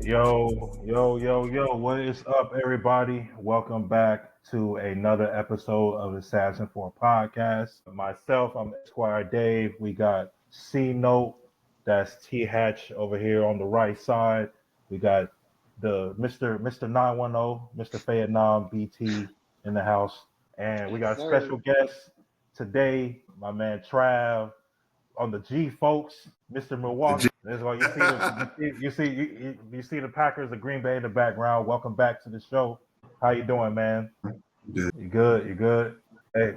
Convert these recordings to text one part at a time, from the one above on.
Yo, what is up, everybody? Welcome back to another episode of the Assassin 4 podcast. Myself, I'm Esquire Dave. We got C Note, that's T Hatch over here on the right side. We got the Mr. 910, Mr. Fayetnam BT in the house. And we Yes, got a special sir. guest today, my man Trav on the G, folks. Mr. The G- Milwaukee. That's why you see the Packers of Green Bay in the background. Welcome back to the show. How you doing, man? Good. You good? You good? Hey,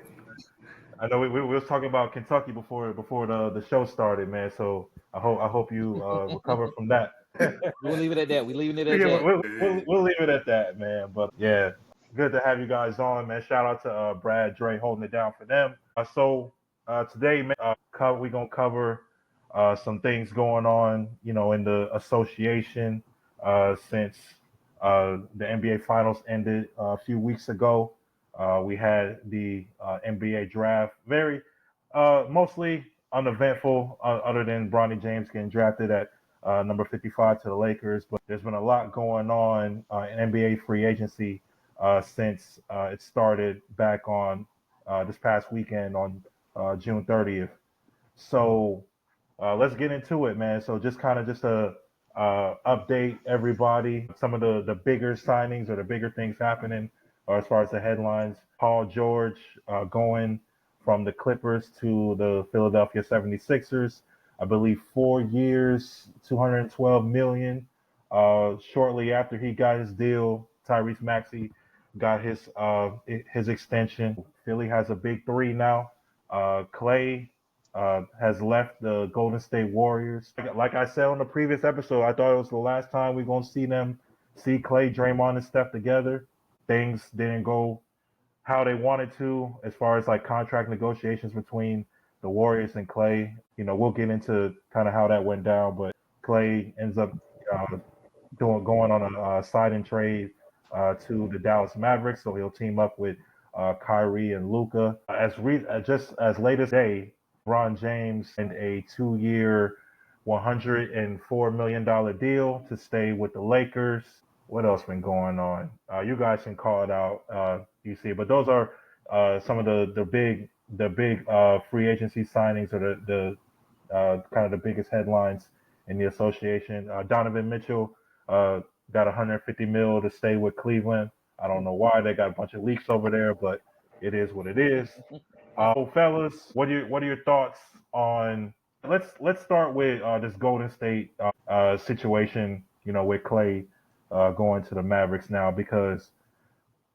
I know we was talking about Kentucky before the show started, man. So I hope you recover from that. We'll leave it at that. We leaving it at Yeah, that. we'll leave it at that, man. But yeah, good to have you guys on, man. Shout out to Brad Dre holding it down for them. Today, man, we're gonna cover some things going on, in the association since the NBA Finals ended a few weeks ago. We had the NBA draft, very mostly uneventful, other than Bronny James getting drafted at number 55 to the Lakers. But there's been a lot going on in NBA free agency since it started back on this past weekend on June 30th. So let's get into it, man. So just to update everybody, some of the bigger signings or the bigger things happening, or as far as the headlines. Paul George going from the Clippers to the Philadelphia 76ers. I believe 4 years, 212 million. Shortly after he got his deal, Tyrese Maxey got his extension. Philly has a big three now. Clay has left the Golden State Warriors. Like I said on the previous episode, I thought it was the last time we're gonna see Clay, Draymond, and Steph together. Things didn't go how they wanted to as far as like contract negotiations between the Warriors and Clay. We'll get into kind of how that went down, but Clay ends up uh, going on a sign and trade to the Dallas Mavericks, so he'll team up with Kyrie and Luca. Just as late as day, LeBron James signed a 2-year, $104 million deal to stay with the Lakers. What else been going on? You guys can call it out. You see, but those are some of the big free agency signings, or the kind of the biggest headlines in the association. Donovan Mitchell got 150 mil to stay with Cleveland. I don't know why they got a bunch of leaks over there, but it is what it is. Fellas, what are your thoughts on? Let's start with this Golden State situation. With Clay going to the Mavericks now, because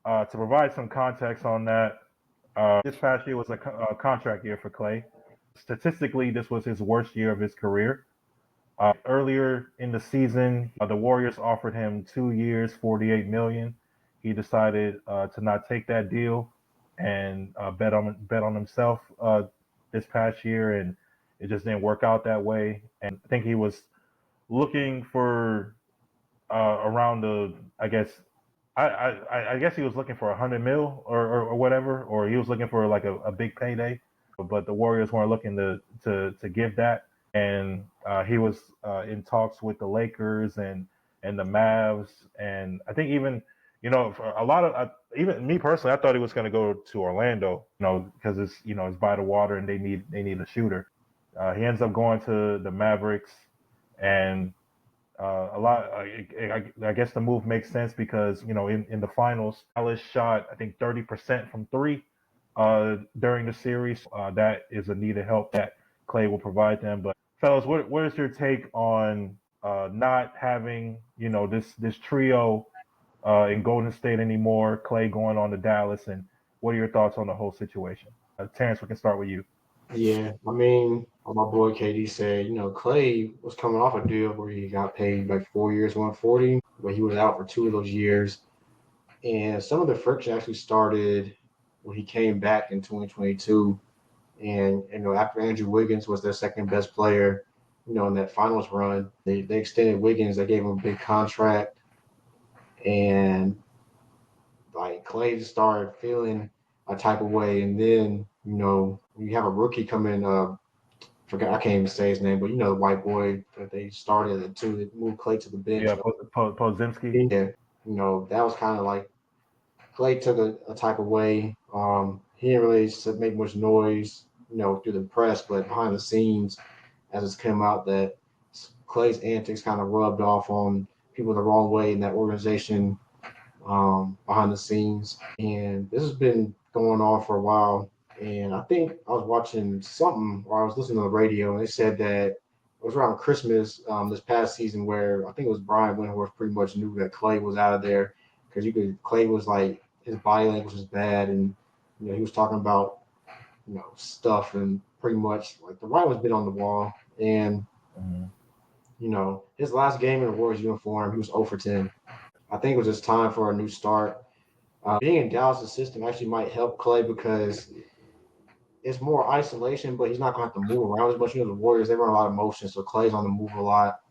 to provide some context on that, this past year was a contract year for Clay. Statistically, this was his worst year of his career. Earlier in the season, the Warriors offered him 2 years, 48 million. He decided to not take that deal and bet on himself this past year, and it just didn't work out that way. And I think he was looking for around I guess I guess he was looking for 100 mil or whatever, or he was looking for like a big payday, but the Warriors weren't looking to give that, and he was in talks with the Lakers and the Mavs, and I think even for a lot of even me personally, I thought he was going to go to Orlando, because it's by the water and they need a shooter. He ends up going to the Mavericks, and a lot. I guess the move makes sense because in the finals, Dallas shot I think 30% from three during the series. That is a needed help that Clay will provide them. But fellas, what is your take on not having this trio in Golden State anymore? Clay going on to Dallas, and what are your thoughts on the whole situation? Terrence, we can start with you. Yeah, I mean, my boy KD said, Clay was coming off a deal where he got paid like 4 years, 140, but he was out for 2 of those years. And some of the friction actually started when he came back in 2022. And, after Andrew Wiggins was their second best player, in that finals run, they extended Wiggins. They gave him a big contract. And like Clay just started feeling a type of way. And then, you have a rookie come in, I can't even say his name, but the white boy that they started at 2 that moved Clay to the bench. Yeah, Podzimski. Yeah, that was kind of like Clay took a type of way. He didn't really make much noise, through the press, but behind the scenes, as it's come out that Clay's antics kind of rubbed off on people the wrong way in that organization, behind the scenes. And this has been going on for a while. And I think I was watching something or I was listening to the radio and they said that it was around Christmas this past season where I think it was Brian Windhorst pretty much knew that Clay was out of there because Clay was like his body language was bad and he was talking about stuff and pretty much like the writing was been on the wall and his last game in the Warriors uniform he was 0 for 10. I think it was just time for a new start. Being in Dallas' system actually might help Clay because it's more isolation, but he's not going to have to move around as much. The Warriors, they run a lot of motion, so Clay's on the move a lot.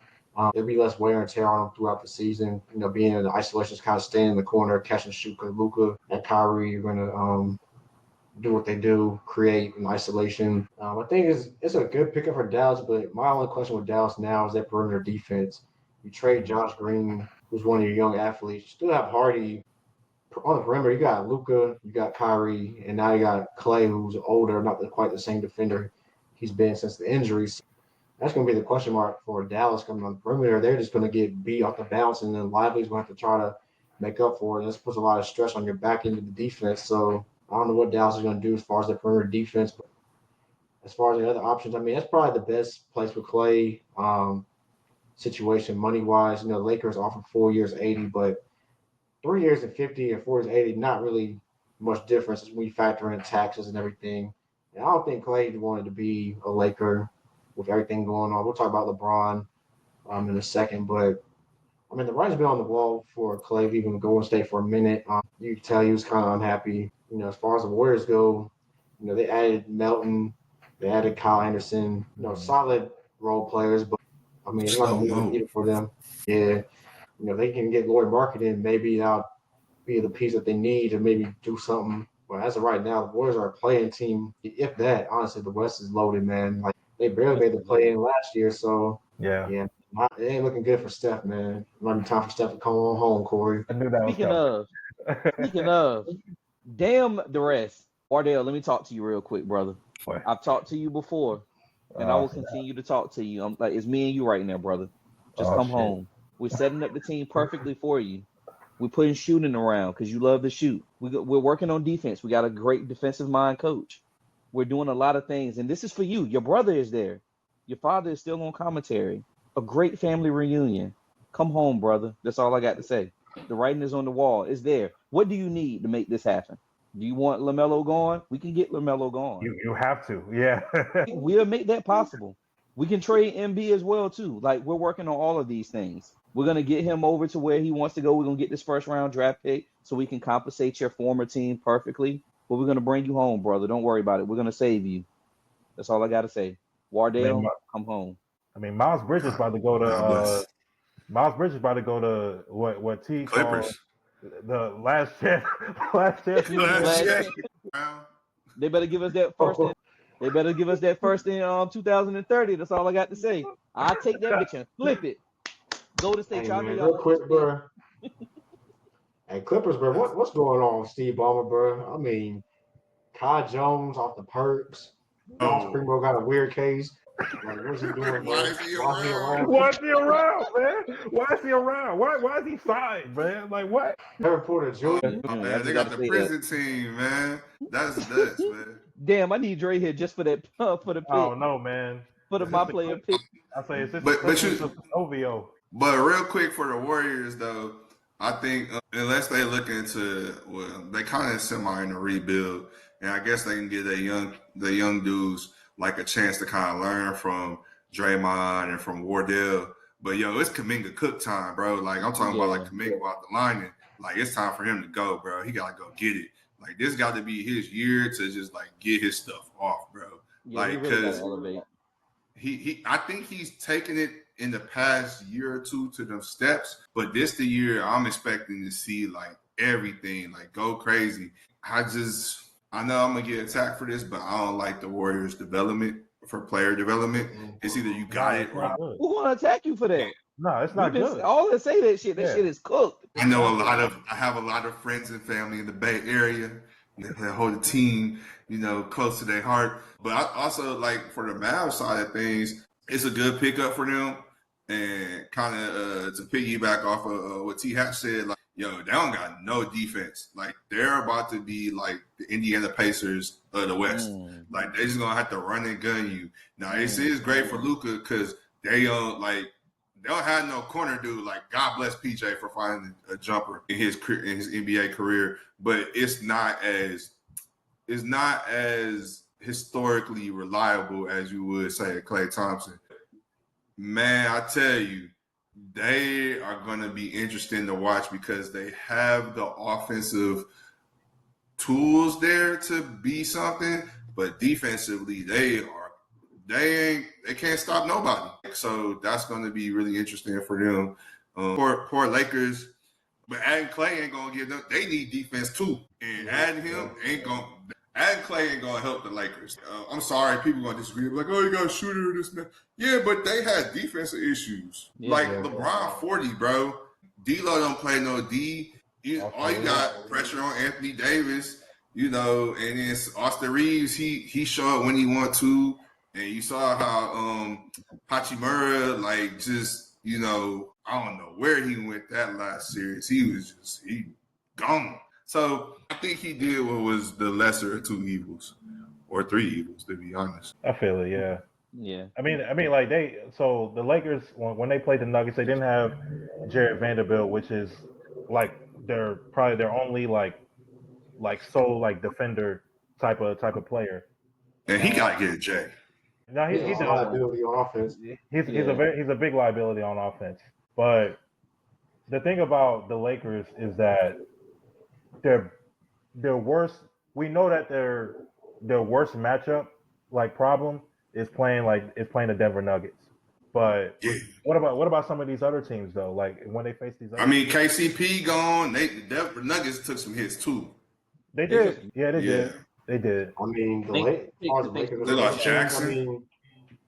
There'll be less wear and tear on him throughout the season. Being in the isolation is kind of staying in the corner, catch and shoot, because Luka and Kyrie are going to do what they do, create in isolation. I think it's a good pickup for Dallas, but my only question with Dallas now is that perimeter defense. You trade Josh Green, who's one of your young athletes. You still have Hardy on the perimeter. You got Luka, you got Kyrie, and now you got Clay, who's older, not quite the same defender he's been since the injuries. That's going to be the question mark for Dallas coming on the perimeter. They're just going to get beat off the bounce, and then Lively's going to have to try to make up for it. This puts a lot of stress on your back end of the defense. So I don't know what Dallas is going to do as far as the perimeter defense. But as far as the other options, I mean, that's probably the best place for Clay situation money-wise. The Lakers offer 4 years, 80, but 3 years and 50 and 4 years 80, not really much difference when you factor in taxes and everything. And I don't think Clay wanted to be a Laker with everything going on. We'll talk about LeBron in a second, but I mean, the writing's been on the wall for Clay leaving Golden State for a minute. You can tell he was kind of unhappy. As far as the Warriors go, they added Melton, they added Kyle Anderson, solid role players, but I mean, it's not going to move the needle for them. Yeah. They can get Lloyd Marketing, maybe that'll be the piece that they need to maybe do something. But as of right now, the Warriors are a playing team. If that, honestly, the West is loaded, man. Like they barely made the play in last year, so yeah, it ain't looking good for Steph, man. It might be time for Steph to come on home, Corey. I knew that was Speaking of, damn the rest. Wardell, let me talk to you real quick, brother. What? I've talked to you before, and I will continue to talk to you. I'm like, it's me and you right now, brother. Just come home. We're setting up the team perfectly for you. We're putting shooting around because you love to shoot. We're working on defense. We got a great defensive mind coach. We're doing a lot of things, and this is for you. Your brother is there. Your father is still on commentary. A great family reunion. Come home, brother. That's all I got to say. The writing is on the wall. It's there. What do you need to make this happen? Do you want LaMelo gone? We can get LaMelo gone. You have to, yeah. We'll make that possible. We can trade MB as well too. Like we're working on all of these things. We're gonna get him over to where he wants to go. We're gonna get this first round draft pick so we can compensate your former team perfectly. But we're gonna bring you home, brother. Don't worry about it. We're gonna save you. That's all I gotta say. Wardell, come home. I mean, Miles Bridges about to go to what T Clippers. The last chance. They better give us that first. They better give us that first in 2030. That's all I got to say. I'll take that bitch and flip it. Go to state. Hey, man, real quick, bro. Hey, Clippers, bro. What's going on with Steve Ballmer, bro? I mean, Kai Jones off the perks. Primo got a weird case. Like, what's he doing? Why is he around? Why is he around, man? Why is he around? Why is he signed, man? Like what? Never Porter Jr. Man, they got the prison team, man. That's nuts, man. Damn, I need Dre here just for that for the pick. Oh no, man. For my player pick. I say it's just but OVO. But real quick for the Warriors, though, I think unless they look into they kind of semi in a rebuild, and I guess they can give the young dudes like a chance to kind of learn from Draymond and from Wardell. But it's Kuminga Cook time, bro. Like I'm talking about like Kuminga out the line, and like it's time for him to go, bro. He gotta go get it. Like this got to be his year to just like get his stuff off, bro. Yeah, like because he I think he's taken it in the past year or two to them steps, but this the year I'm expecting to see like everything like go crazy. I know I'm gonna get attacked for this, but I don't like the Warriors' development for player development. It's either you got it or good. Who gonna attack you for that? No, it's not good. All that say that shit. That shit is cooked. I have a lot of friends and family in the Bay Area that hold a team, close to their heart. But I also like for the Mavs side of things, it's a good pickup for them. And kind of to piggyback off of what T Hatch said, like, they don't got no defense. Like, they're about to be like the Indiana Pacers of the West. Like, they're just gonna have to run and gun you. Now, it is great for Luka because they don't have no corner dude. Like, God bless PJ for finding a jumper in his NBA career, but it's not as historically reliable as you would say at Klay Thompson. Man, I tell you, they are going to be interesting to watch because they have the offensive tools there to be something, but defensively they can't stop nobody. So that's going to be really interesting for them. Poor Lakers, but adding Klay ain't going to give them. They need defense too, and adding him Adding Klay ain't gonna help the Lakers. I'm sorry, people gonna disagree. Like, oh, you got a shooter, this man. Yeah, but they had defensive issues. LeBron 40, bro. D'Lo don't play no D. All you got pressure on Anthony Davis, and then Austin Reeves. He show up when he want to, and you saw how Hachimura I don't know where he went that last series. He gone. So I think he did what was the lesser of two evils, or three evils, to be honest. I feel it, yeah. Yeah. I mean, like the Lakers when they played the Nuggets, they didn't have Jared Vanderbilt, which is like they're probably their only defender type of player. And he got to get Jay. No, he's a liability on offense. He's a big liability on offense. But the thing about the Lakers is that their worst. We know that their worst matchup problem is playing the Denver Nuggets. But what about some of these other teams though? Like when they face these other teams? KCP gone. The Denver Nuggets took some hits too. They did. Yeah, they did. They did. I mean, Lakers. They lost Jackson.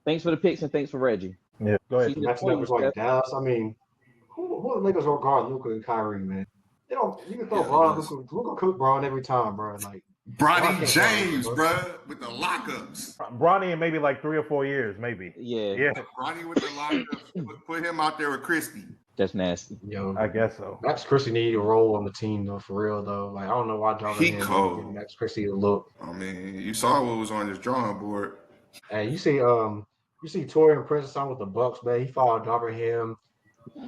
Thanks for the picks and thanks for Reggie. Yeah, go ahead. Matching up with like Dallas. I mean, who the Lakers will guard Luka and Kyrie, man? They don't. You can throw Bron. Luka cook Bron every time, bro. Like Bronny James, bro, with the lockups. Bronny in maybe like 3 or 4 years, maybe. Yeah. Bronny with the lockups. Put him out there with Christie. That's nasty. Yo, I guess so. Max Christie need a role on the team though, for real though. Like I don't know why Darvin giving Max Christie a look. I mean, you saw what was on his drawing board. And you see Torian Prince signed with the Bucks, man. He followed Darvin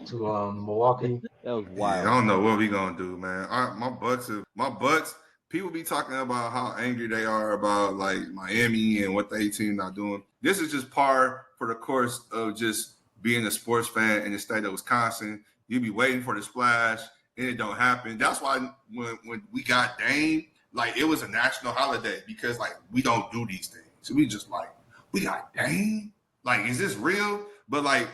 to Milwaukee. That was wild. I don't know what we gonna do, man. My Bucks. People be talking about how angry they are about like Miami and what they team not doing. This is just par for the course of just being a sports fan in the state of Wisconsin. You be waiting for the splash and it don't happen. That's why when we got Dame, like it was a national holiday because like we don't do these things. So we just like we got Dame. Like, is this real? But like.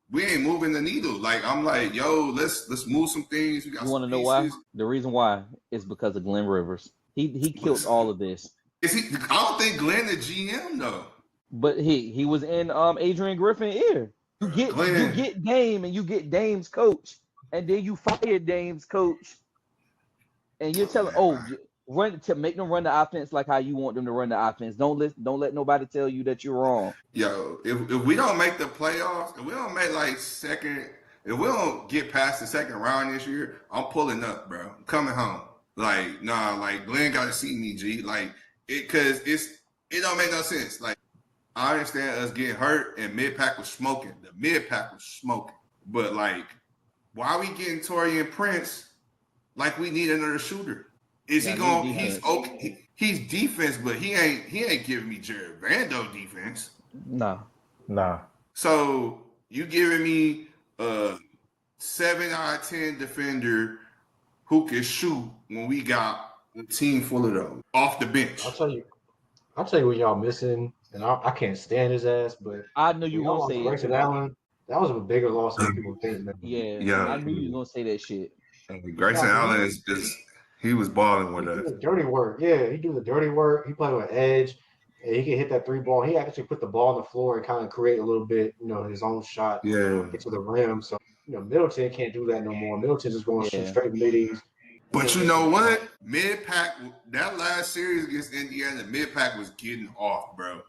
We ain't moving the needle. Like I'm like, yo, let's move some things. We got. You want to know why? The reason why is because of Glenn Rivers. He killed all of this. Is he? I don't think Glenn the GM though. But he was in Adrian Griffin's ear. You get Dame and you get Dame's coach, and then you fire Dame's coach, and you're telling make them run the offense like how you want them to run the offense. Don't let nobody tell you that you're wrong. Yo, if we don't make the playoffs, if we don't make if we don't get past the second round this year, I'm pulling up, bro. I'm coming home. Like, nah, like Glenn gotta see me, G. Like it don't make no sense. Like I understand us getting hurt and mid-pack was smoking. The mid-pack was smoking. But like, why are we getting Torian Prince like we need another shooter? Is he going? He's okay. He's defense, but he ain't giving me Jared Vando defense. Nah. So you giving me a 7 out of 10 defender who can shoot when we got a team full of those off the bench. I'll tell you what y'all missing, and I can't stand his ass. But I know you gonna say Grayson Allen. That was a bigger loss than people think. Man. Yeah. I knew you was gonna say that shit. Grayson Allen is just. He was balling with us. Dirty work. Yeah, he do the dirty work. He played with edge. and he can hit that 3 ball. He actually put the ball on the floor and kind of create a little bit, his own shot get to the rim. So, Middleton can't do that no more. Middleton's just going to shoot straight middies. But you know what? Mid-pack, that last series against Indiana, mid-pack was getting off, bro.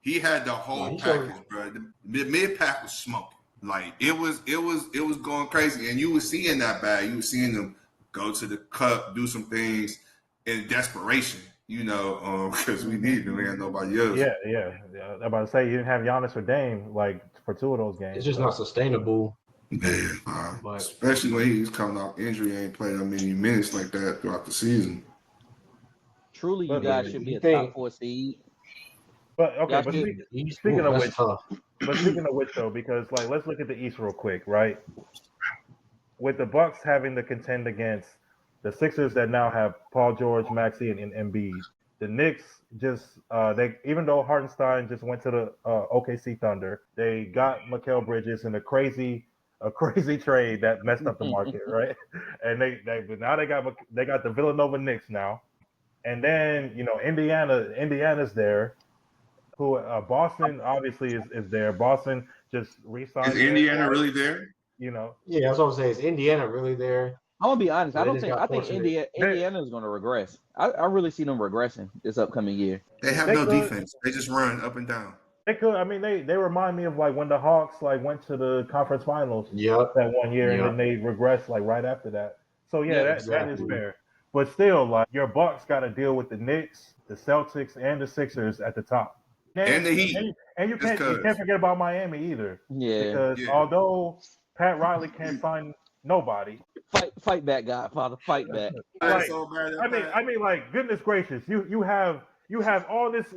He had the whole package, bro. The mid-pack was smoking. Like it was going crazy, and you were seeing that bad. You were seeing them go to the cup, do some things in desperation, because we needed them. We had nobody else. Yeah. I'm about to say you didn't have Giannis or Dame like for 2 of those games. It's just not sustainable. Yeah, especially when he's coming off injury, ain't played that many minutes like that throughout the season. Truly, you guys should be a top 4 seed. But speaking of which, though, because let's look at the East real quick, right? With the Bucks having to contend against the Sixers that now have Paul George, Maxey, and Embiid, the Knicks just they even though Hartenstein just went to the OKC Thunder, they got Mikal Bridges in a crazy trade that messed up the market, right? And now they got the Villanova Knicks now, and then Indiana's there. Who Boston obviously is there. Boston just re-signed. Is Indiana really there? Yeah, that's what I'm saying. Is Indiana really there? I'm gonna be honest. I think Indiana is gonna regress. I really see them regressing this upcoming year. They have no defense. They just run up and down. They could. I mean, they remind me of when the Hawks went to the conference finals. That one year, and then they regressed right after that. So that is fair. But still, your Bucks got to deal with the Knicks, the Celtics, and the Sixers at the top. And the Heat. And you can't forget about Miami either. Yeah. Because although Pat Riley can't find nobody. Fight back, Godfather. Fight back. I mean, goodness gracious, you have all this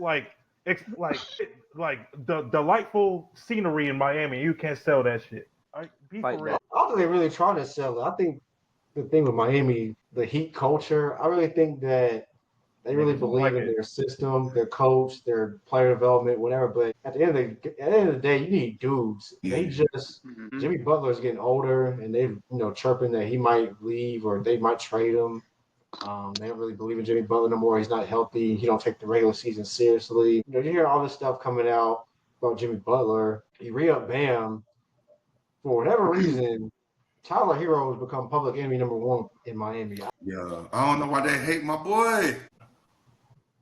the delightful scenery in Miami. You can't sell that shit. I don't think they're really trying to sell it. I think the thing with Miami, the Heat culture, I really think that they really believe in their system, their coach, their player development, whatever. But at the end of the day, you need dudes. They just Jimmy Butler is getting older, and they chirping that he might leave or they might trade him. They don't really believe in Jimmy Butler no more. He's not healthy. He don't take the regular season seriously. You hear all this stuff coming out about Jimmy Butler. He re-up Bam. For whatever reason, Tyler Hero has become public enemy number 1 in Miami. Yeah, I don't know why they hate my boy.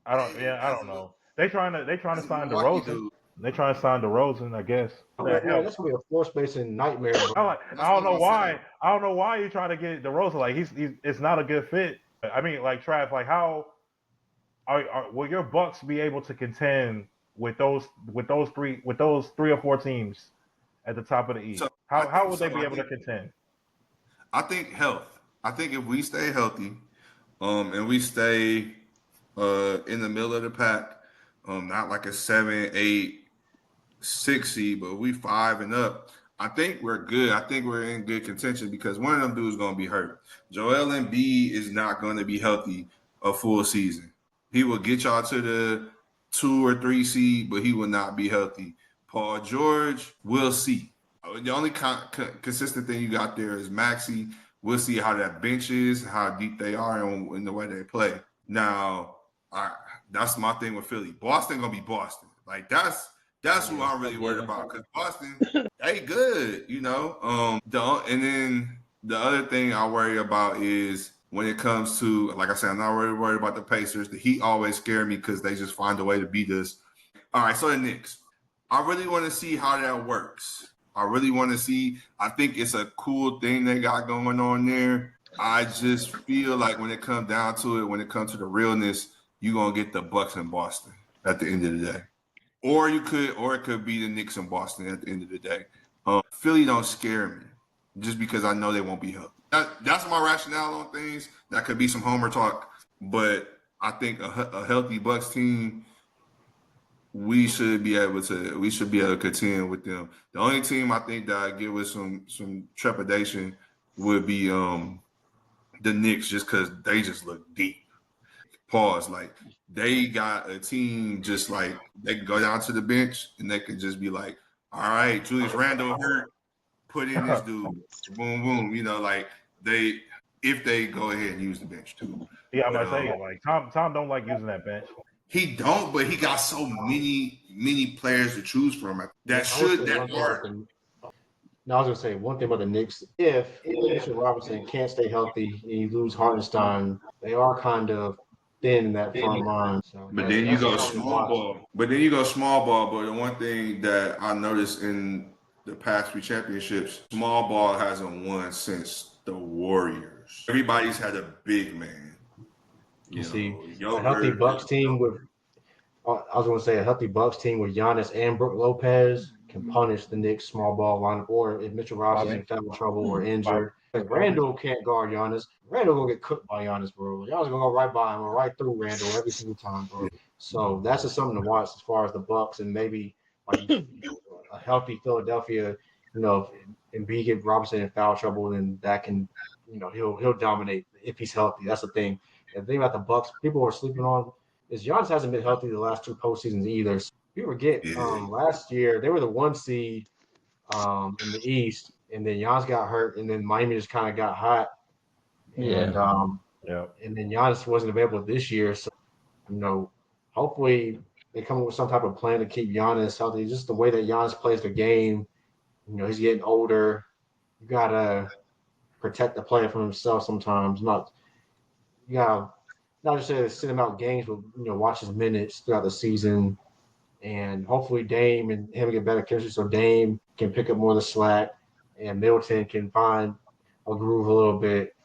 I don't know. They trying to sign DeRozan. They trying to sign DeRozan, I guess. That's gonna be a floor spacing nightmare. I don't know why. I don't know why you're trying to get DeRozan. He's it's not a good fit. I mean, Trav, how will your Bucks be able to contend with those 3 or 4 teams at the top of the East? How will they be able to contend? I think health. I think if we stay healthy, and we stay in the middle of the pack, not like a 7, 8, 6 seed, but we 5 and up. I think we're good. I think we're in good contention because one of them dudes is going to be hurt. Joel Embiid is not going to be healthy a full season. He will get y'all to the 2 or 3 seed, but he will not be healthy. Paul George, we'll see. The only consistent thing you got there is Maxey. We'll see how that bench is, how deep they are, and the way they play. Now, that's my thing with Philly. Boston gonna be Boston. That's who I'm really worried about because Boston, they good, and then the other thing I worry about is when it comes to, like I said, I'm not really worried about the Pacers. The Heat always scare me because they just find a way to beat us. All right, so the Knicks. I really want to see how that works. I really want to see. I think it's a cool thing they got going on there. I just feel like when it comes down to it, when it comes to the realness, you're going to get the Bucks in Boston at the end of the day. Or it could be the Knicks in Boston at the end of the day. Philly don't scare me just because I know they won't be healthy. That's my rationale on things. That could be some homer talk, but I think a healthy Bucks team, we should be able to contend with them. The only team I think that I give with some trepidation would be the Knicks, just because they just look deep. Pause. They got a team just they can go down to the bench and they can just be like, all right, Julius Randle hurt, put in this dude, boom, boom. If they go ahead and use the bench too. Yeah, I'm gonna say Tom don't like using that bench. He don't, but he got so many players to choose from. That should that part. Now I was gonna say one thing about the Knicks. If Mitchell Robinson can't stay healthy and you lose Hartenstein, they are kind of thin in that front line. So But then you that's go something to small watch. ball. But then you go small ball. But the one thing that I noticed in the past 3 championships, small ball hasn't won since the Warriors. Everybody's had a big man. You see, a healthy Joker. Bucks team with I was going to say a healthy Bucks team with Giannis and Brook Lopez can punish the Knicks small ball lineup, or if Mitchell Robinson in foul trouble or injured. Because Randall can't guard Giannis. Randall gonna get cooked by Giannis, bro. Giannis gonna go right by him or right through Randall every single time, bro. So that's just something to watch as far as the Bucks and maybe like a healthy Philadelphia. You know, if Embiid get Robinson in foul trouble, then that can, he'll dominate if he's healthy. That's the thing. And the thing about the Bucks, people are sleeping on is Giannis hasn't been healthy the last 2 postseasons either. So you forget, last year they were the 1 seed in the East, and then Giannis got hurt, and then Miami just kind of got hot, and and then Giannis wasn't available this year. So hopefully they come up with some type of plan to keep Giannis healthy. Just the way that Giannis plays the game, he's getting older. You gotta protect the player from himself sometimes. You gotta not just to sit him out games, but watch his minutes throughout the season, and hopefully Dame and him get better chemistry, so Dame can pick up more of the slack, and Middleton can find a groove a little bit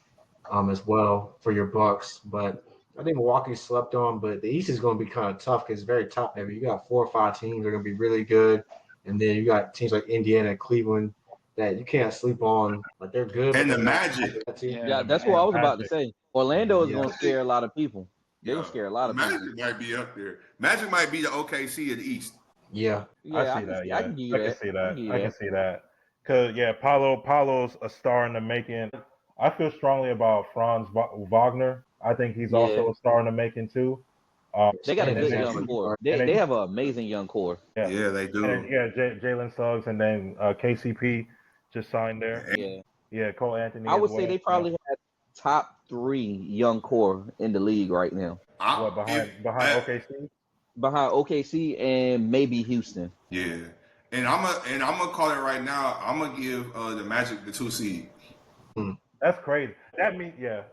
as well for your Bucks. But I think Milwaukee slept on, but the East is going to be kind of tough because it's very top heavy. You got 4 or 5 teams that are going to be really good, and then you got teams like Indiana and Cleveland that you can't sleep on. Like they're good, And but the Magic. Yeah, that's what I was about to say. Orlando is going to scare a lot of people. They're going to scare a lot of people. Magic might be up there. Magic might be the OKC of the East. Yeah, I see that. I can give you that. I can see that. Cause Paulo's a star in the making. I feel strongly about Franz Wagner. I think he's also a star in the making too. They got a good young core. They have an amazing young core. Yeah, they do. Jalen Suggs and then KCP just signed there. Yeah, Cole Anthony. I would say they probably had top 3 young core in the league right now. Behind OKC? Behind OKC and maybe Houston. Yeah. And I'm gonna call it right now. I'm gonna give the Magic the 2 seed. That's crazy. That means Go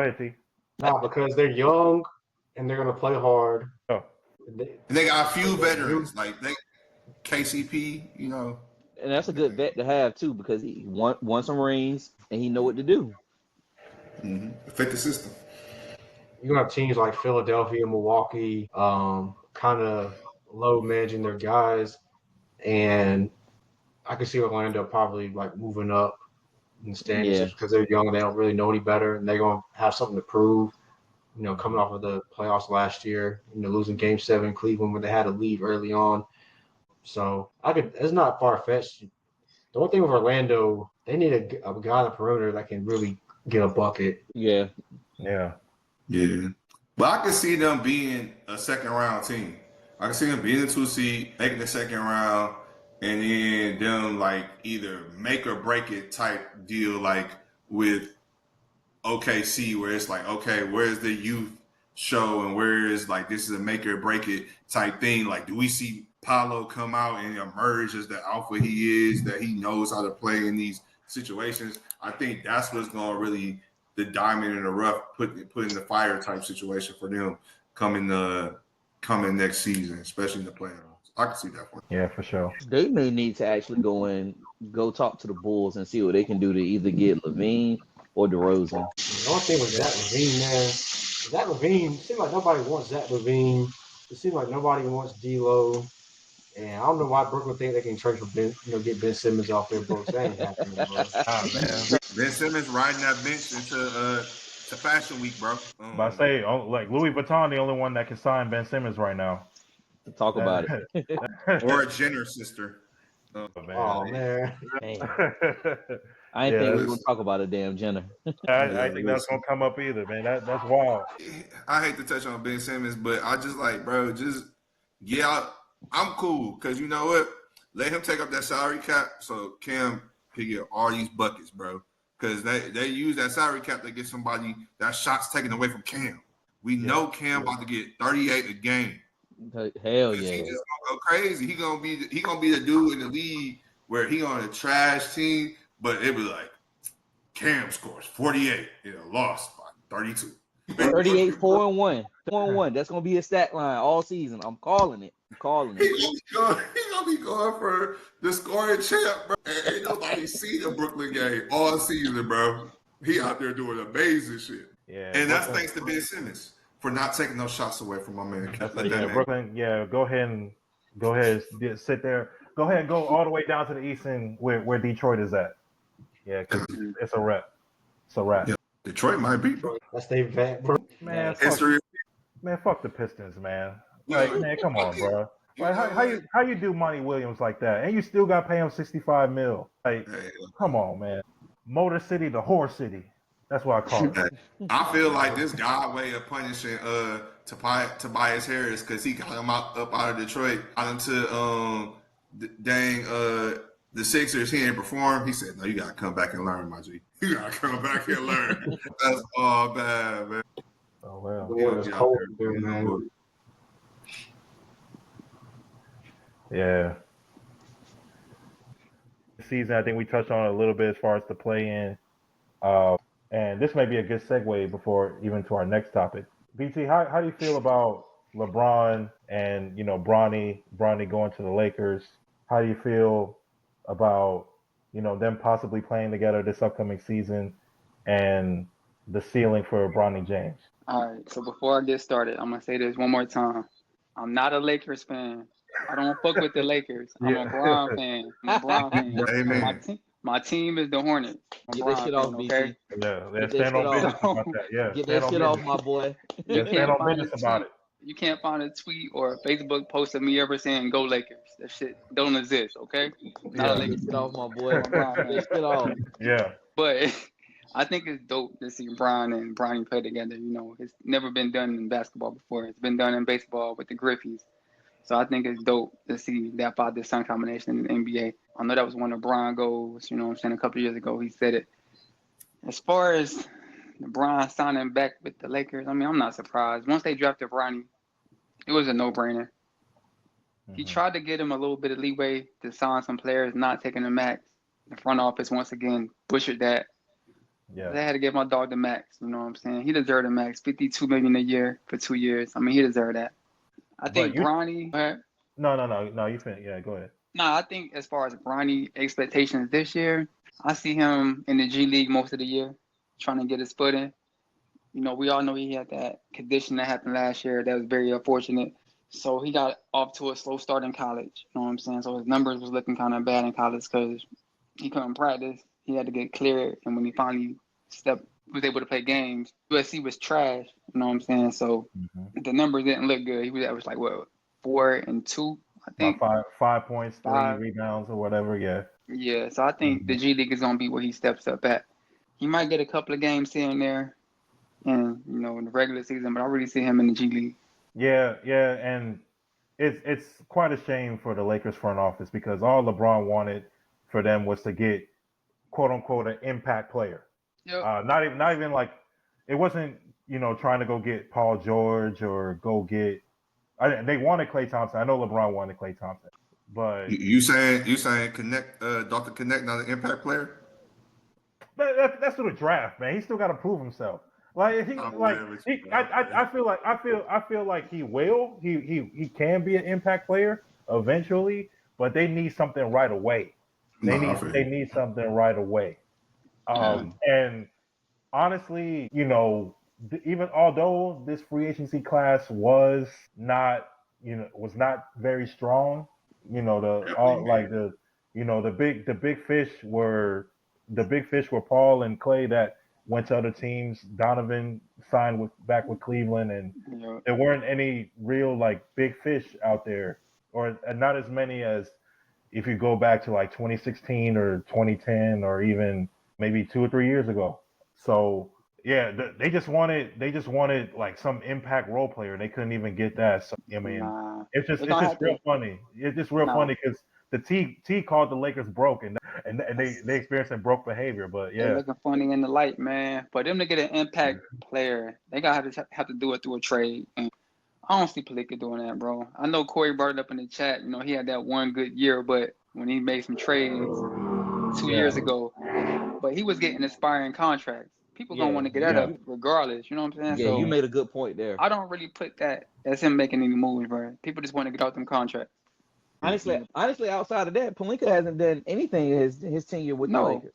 ahead, T. No, because they're young and they're gonna play hard. Oh. They got a few veterans like KCP, And that's a good vet to have too because he won some rings and he know what to do. Fit the system. You're gonna have teams like Philadelphia, Milwaukee, kind of low managing their guys, and I could see Orlando probably like moving up in the standings because they're young and they don't really know any better, and they're gonna have something to prove. Coming off of the playoffs last year, losing Game 7 in Cleveland when they had a lead early on. So it's not far fetched. The one thing with Orlando, they need a guy on the perimeter that can really get a bucket. Yeah. But I can see them being a 2nd round team. I can see them being a 2 seed, making the 2nd round, and then them like either make or break it type deal, like with OKC, where it's like, okay, where's the youth show and where is like this is a make or break it type thing? Like, do we see Paolo come out and emerge as the alpha he is, that he knows how to play in these situations? I think that's what's going to really the diamond in the rough, put in the fire type situation for them coming next season, especially in the playoffs. I can see that one. Yeah, for sure. They may need to actually go talk to the Bulls and see what they can do to either get LaVine or DeRozan. The only thing with Zach LaVine, man, Zach LaVine, it seems like nobody wants Zach LaVine. It seems like nobody wants D'Lo. And I don't know why Brooklyn think they can trade for get Ben Simmons off their books. That ain't happening, bro. Man. Ben Simmons riding that bench into Fashion Week, bro. But I say, like Louis Vuitton, the only one that can sign Ben Simmons right now. Talk about it. Or a Jenner sister. Oh man. I ain't think we were gonna talk about a damn Jenner. I think that's gonna come up either, man. That's wild. I hate to touch on Ben Simmons, but I just like, bro, I'm cool because you know what? Let him take up that salary cap so Cam can get all these buckets, bro. Because they use that salary cap to get somebody that shot's taken away from Cam. We know Cam about to get 38 a game. Hell He yeah. just gonna go crazy. He gonna be the dude in the league where he on a trash team, but it was like Cam scores 48 in a loss by 32. 38, 4-1. 4-1. That's gonna be a stat line all season. I'm calling it. He gonna be going for the scoring champ, bro. Ain't nobody seen a Brooklyn game all season, bro. He out there doing amazing shit. Yeah, And that's Brooklyn, thanks to Ben Simmons for not taking those shots away from my man. Brooklyn. Yeah, go ahead and sit there. Go ahead and go all the way down to the east end where Detroit is at. Yeah, because it's a wrap. It's a wrap. Yeah, Detroit might be, bro. That's their vet, bro. Man, History. fuck the Pistons, man. Like, man, come on, bro. Like, how you do Monty Williams like that, and you still got to pay him $65 million? Like, come on, man. Motor City to Whore City. That's what I call it. I feel like this guy way of punishing Tobias Harris because he got him up out of Detroit, got him to the Sixers. He ain't performed. He said, "No, you gotta come back and learn, my G. You gotta come back and learn." That's all bad, man. Oh well. Boy, it's cold there, man. Yeah. Season, I think we touched on it a little bit as far as the play-in. And this may be a good segue before even to our next topic. BT, how do you feel about LeBron and Bronny going to the Lakers? How do you feel about them possibly playing together this upcoming season and the ceiling for Bronny James? All right, so before I get started, I'm gonna say this one more time. I'm not a Lakers fan. I don't fuck with the Lakers. I'm a Bron fan. Amen. My team is the Hornets. Get that shit off, BT. Yeah, stand on business about that. Yeah, get that shit off, my boy. Yeah, stand on business about it. You can't find a tweet or a Facebook post of me ever saying "Go Lakers." That shit don't exist. Okay, not a Lakers. Get off, my boy. Get that shit off. Yeah, but I think it's dope to see Bron and Bronny play together. It's never been done in basketball before. It's been done in baseball with the Griffeys. So I think it's dope to see that father-son combination in the NBA. I know that was one of Bron goals, a couple of years ago he said it. As far as LeBron signing back with the Lakers, I'm not surprised. Once they drafted Bronny, it was a no-brainer. Mm-hmm. He tried to get him a little bit of leeway to sign some players, not taking the max. The front office, once again, butchered that. Yeah. They had to give my dog the max, you know what I'm saying? He deserved the max, $52 million a year for 2 years. He deserved that. I think Bronny. No. You think? Yeah, go ahead. No, I think as far as Bronny expectations this year, I see him in the G League most of the year, trying to get his footing. We all know he had that condition that happened last year that was very unfortunate. So he got off to a slow start in college. You know what I'm saying? So his numbers was looking kind of bad in college because he couldn't practice. He had to get cleared, and when he finally was able to play games, USC was trash. You know what I'm saying? So the numbers didn't look good. He was averaged 4 and 2, I think. About 5 points, 3 rebounds, or whatever. Yeah. Yeah. So I think the G League is gonna be where he steps up at. He might get a couple of games here and there, in the regular season, but I really see him in the G League. Yeah, and it's quite a shame for the Lakers front office because all LeBron wanted for them was to get quote unquote an impact player. Yep. Not even like it wasn't trying to go get Paul George or go get. They wanted Klay Thompson. I know LeBron wanted Klay Thompson, but you saying Dr. Connect not an impact player? That's through the draft, man. He still got to prove himself. I feel like he will. He can be an impact player eventually, but they need something right away. They need something right away. And honestly, even although this free agency class was not very strong, the big fish were Paul and Klay that went to other teams. Donovan signed back with Cleveland, and there weren't any real big fish out there, or not as many as if you go back to 2016 or 2010 or even maybe 2 or 3 years ago. So yeah, they just wanted some impact role player. They couldn't even get that. So it's just real funny. It's just real funny because the T called the Lakers broke, and and they experiencing broke behavior. But They yeah, looking funny in the light, man. For them to get an impact player, they gotta have to do it through a trade. And I don't see Pelinka doing that, bro. I know Corey brought it up in the chat. You know, he had that one good year, but when he made some trades 2 years ago, but he was getting aspiring contracts. People gonna want to get that yeah. up regardless. You know what I'm saying? Yeah, So you made a good point there. I don't really put that as him making any moves, bro. People just want to get out them contracts. Honestly, outside of that, Pelinka hasn't done anything in his tenure with the No, Lakers.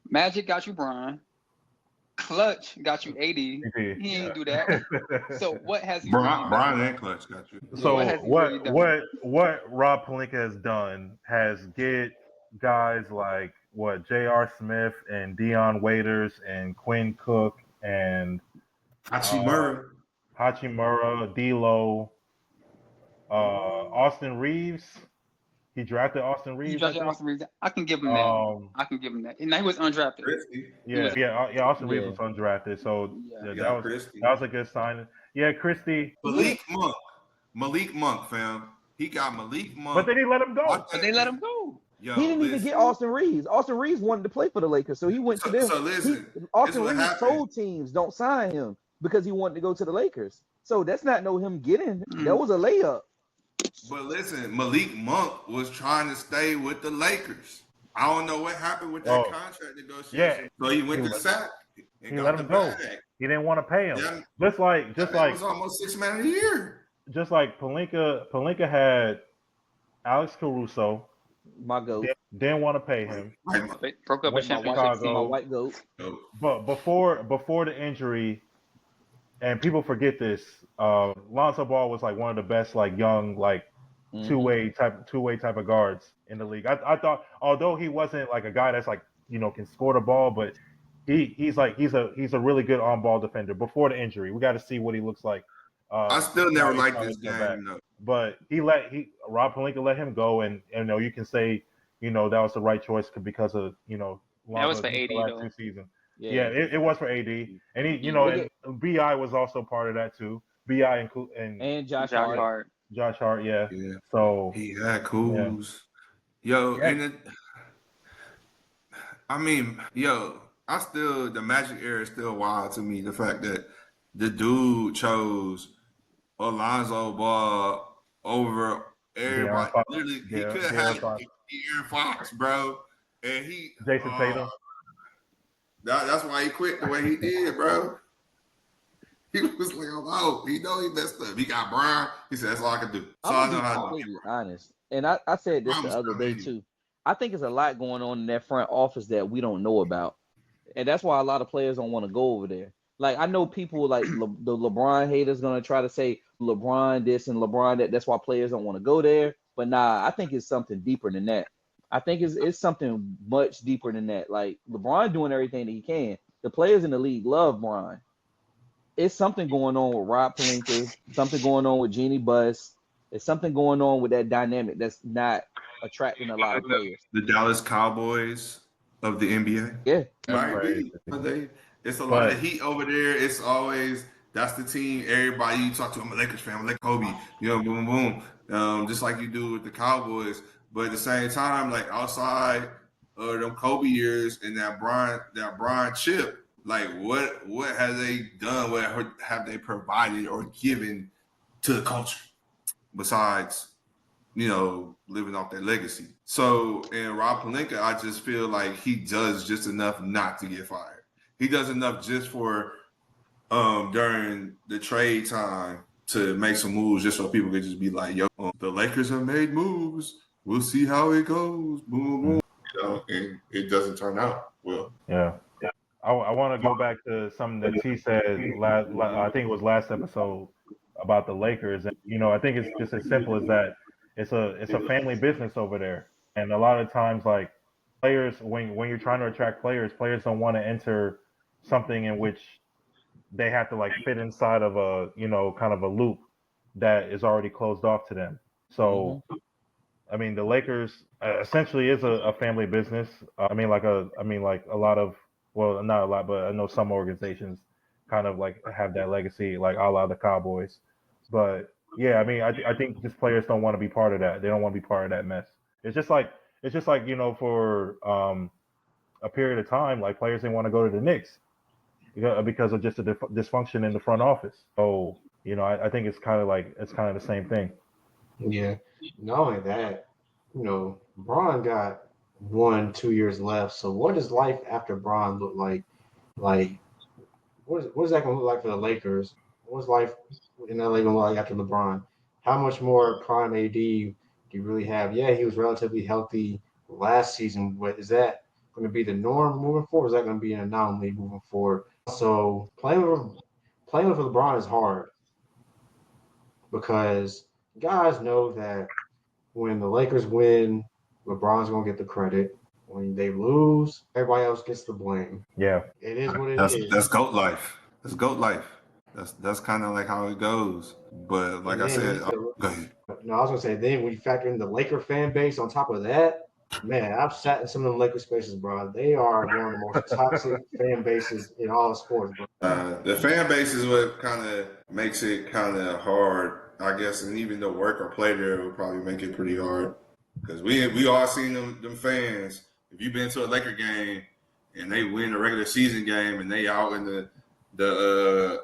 Magic got you Bron. Clutch got you AD. He ain't do that. So what has he really done? Brian and Clutch got you. So what has he really done? what Rob Pelinka has done has get guys like what J.R. Smith and Dion Waiters and Quinn Cook and Hachimura. Hachimura, D'Lo, Austin Reeves. He drafted Austin Reeves. I can give him that. I can give him that. And he was undrafted. Christie. Austin Reeves was undrafted, so that was a good sign. Yeah, Christie. Malik Monk, fam. He got Malik Monk. But then he let him go. But they let him go. He didn't even get Austin Reeves. Austin Reeves wanted to play for the Lakers, so he went to them. So listen, Austin Reeves told teams don't sign him because he wanted to go to the Lakers. So that's not him getting. That was a layup. But listen, Malik Monk was trying to stay with the Lakers. I don't know what happened with that contract negotiation. Yeah. So he went to SAC. He let him go. He didn't want to pay him. Yeah. Just like it was almost $6 million a year. Just like Pelinka had Alex Caruso. My goat. Didn't want to pay him. Broke up a championship team. My white goat. But before the injury, and people forget this, Lonzo Ball was like one of the best like young like two-way type of guards in the league. I thought, although he wasn't like a guy that's like can score the ball, but he's a really good on-ball defender. Before the injury, we got to see what he looks like. I still never liked this game, though. But Rob Pelinka let him go, and you can say that was the right choice because of that was for AD though. 2 seasons. Yeah, it was for AD, and he and Bi was also part of that too. Bi and Josh Hart. Josh Hart, yeah. So he had Kuz. Yo, and the Magic era is still wild to me. The fact that the dude chose Alonzo Ball over everybody. Literally, he could have had De'Aaron Fox, bro, and Jason Tatum. That's why he quit the way he did, bro. He was like, "Oh, he messed up. He got Brian." He said, "That's all I can do." So I know how to be honest. And I said this the other day too. I think there's a lot going on in that front office that we don't know about, and that's why a lot of players don't want to go over there. Like I know people like the LeBron haters gonna try to say LeBron this and LeBron that. That's why players don't want to go there. But nah, I think it's something deeper than that. I think it's something much deeper than that. Like LeBron doing everything that he can. The players in the league love Bron. It's something going on with Rob Pelinka, something going on with Jeannie Buss. There's something going on with that dynamic that's not attracting a lot of players. The Dallas Cowboys of the NBA. Yeah. It's a lot of heat over there. It's always that's the team. Everybody you talk to, I'm a Lakers fan. I'm like Kobe. Boom, boom. Just like you do with the Cowboys. But at the same time, like outside of them Kobe years and that Bron chip, like what have they done? What have they provided or given to the culture besides, living off their legacy? So in Rob Pelinka, I just feel like he does just enough not to get fired. He does enough just for during the trade time to make some moves just so people could just be like, yo, the Lakers have made moves. We'll see how it goes. Boom, boom. And it doesn't turn out well. Yeah. I want to go back to something that T said I think it was last episode about the Lakers. And, I think it's just as simple as that. It's a family business over there. And a lot of times, like, players, when you're trying to attract players don't want to enter something in which they have to, like, fit inside of a, kind of a loop that is already closed off to them. So, I mean, the Lakers essentially is a family business. Like a lot of, well, not a lot, but I know some organizations kind of like have that legacy, like a la the Cowboys. But yeah, I mean, I think just players don't want to be part of that. They don't want to be part of that mess. It's just like it's just like for a period of time, like players didn't want to go to the Knicks because of just the dysfunction in the front office. So I think it's kind of the same thing. Yeah. Not only that, Braun got 1-2 years left. So what does life after Braun look like? Like, what is that going to look like for the Lakers? What's life in LA going to look like after LeBron? How much more prime AD do you really have? Yeah, he was relatively healthy last season, but is that going to be the norm moving forward? Or is that going to be an anomaly moving forward? So playing with LeBron is hard because guys know that when the Lakers win, LeBron's going to get the credit. When they lose, everybody else gets the blame. Yeah. It is what it is. That's GOAT life. That's GOAT life. That's kind of like how it goes. But like I said, go ahead. No, I was gonna say then when you factor in the Laker fan base on top of that, man, I've sat in some of the Laker spaces, bro. They are one of the most toxic fan bases in all of sports, bro. The fan base is what kind of makes it kind of hard, I guess, and even the work or play there would probably make it pretty hard because we all seen them fans. If you've been to a Laker game and they win a regular season game and they out in the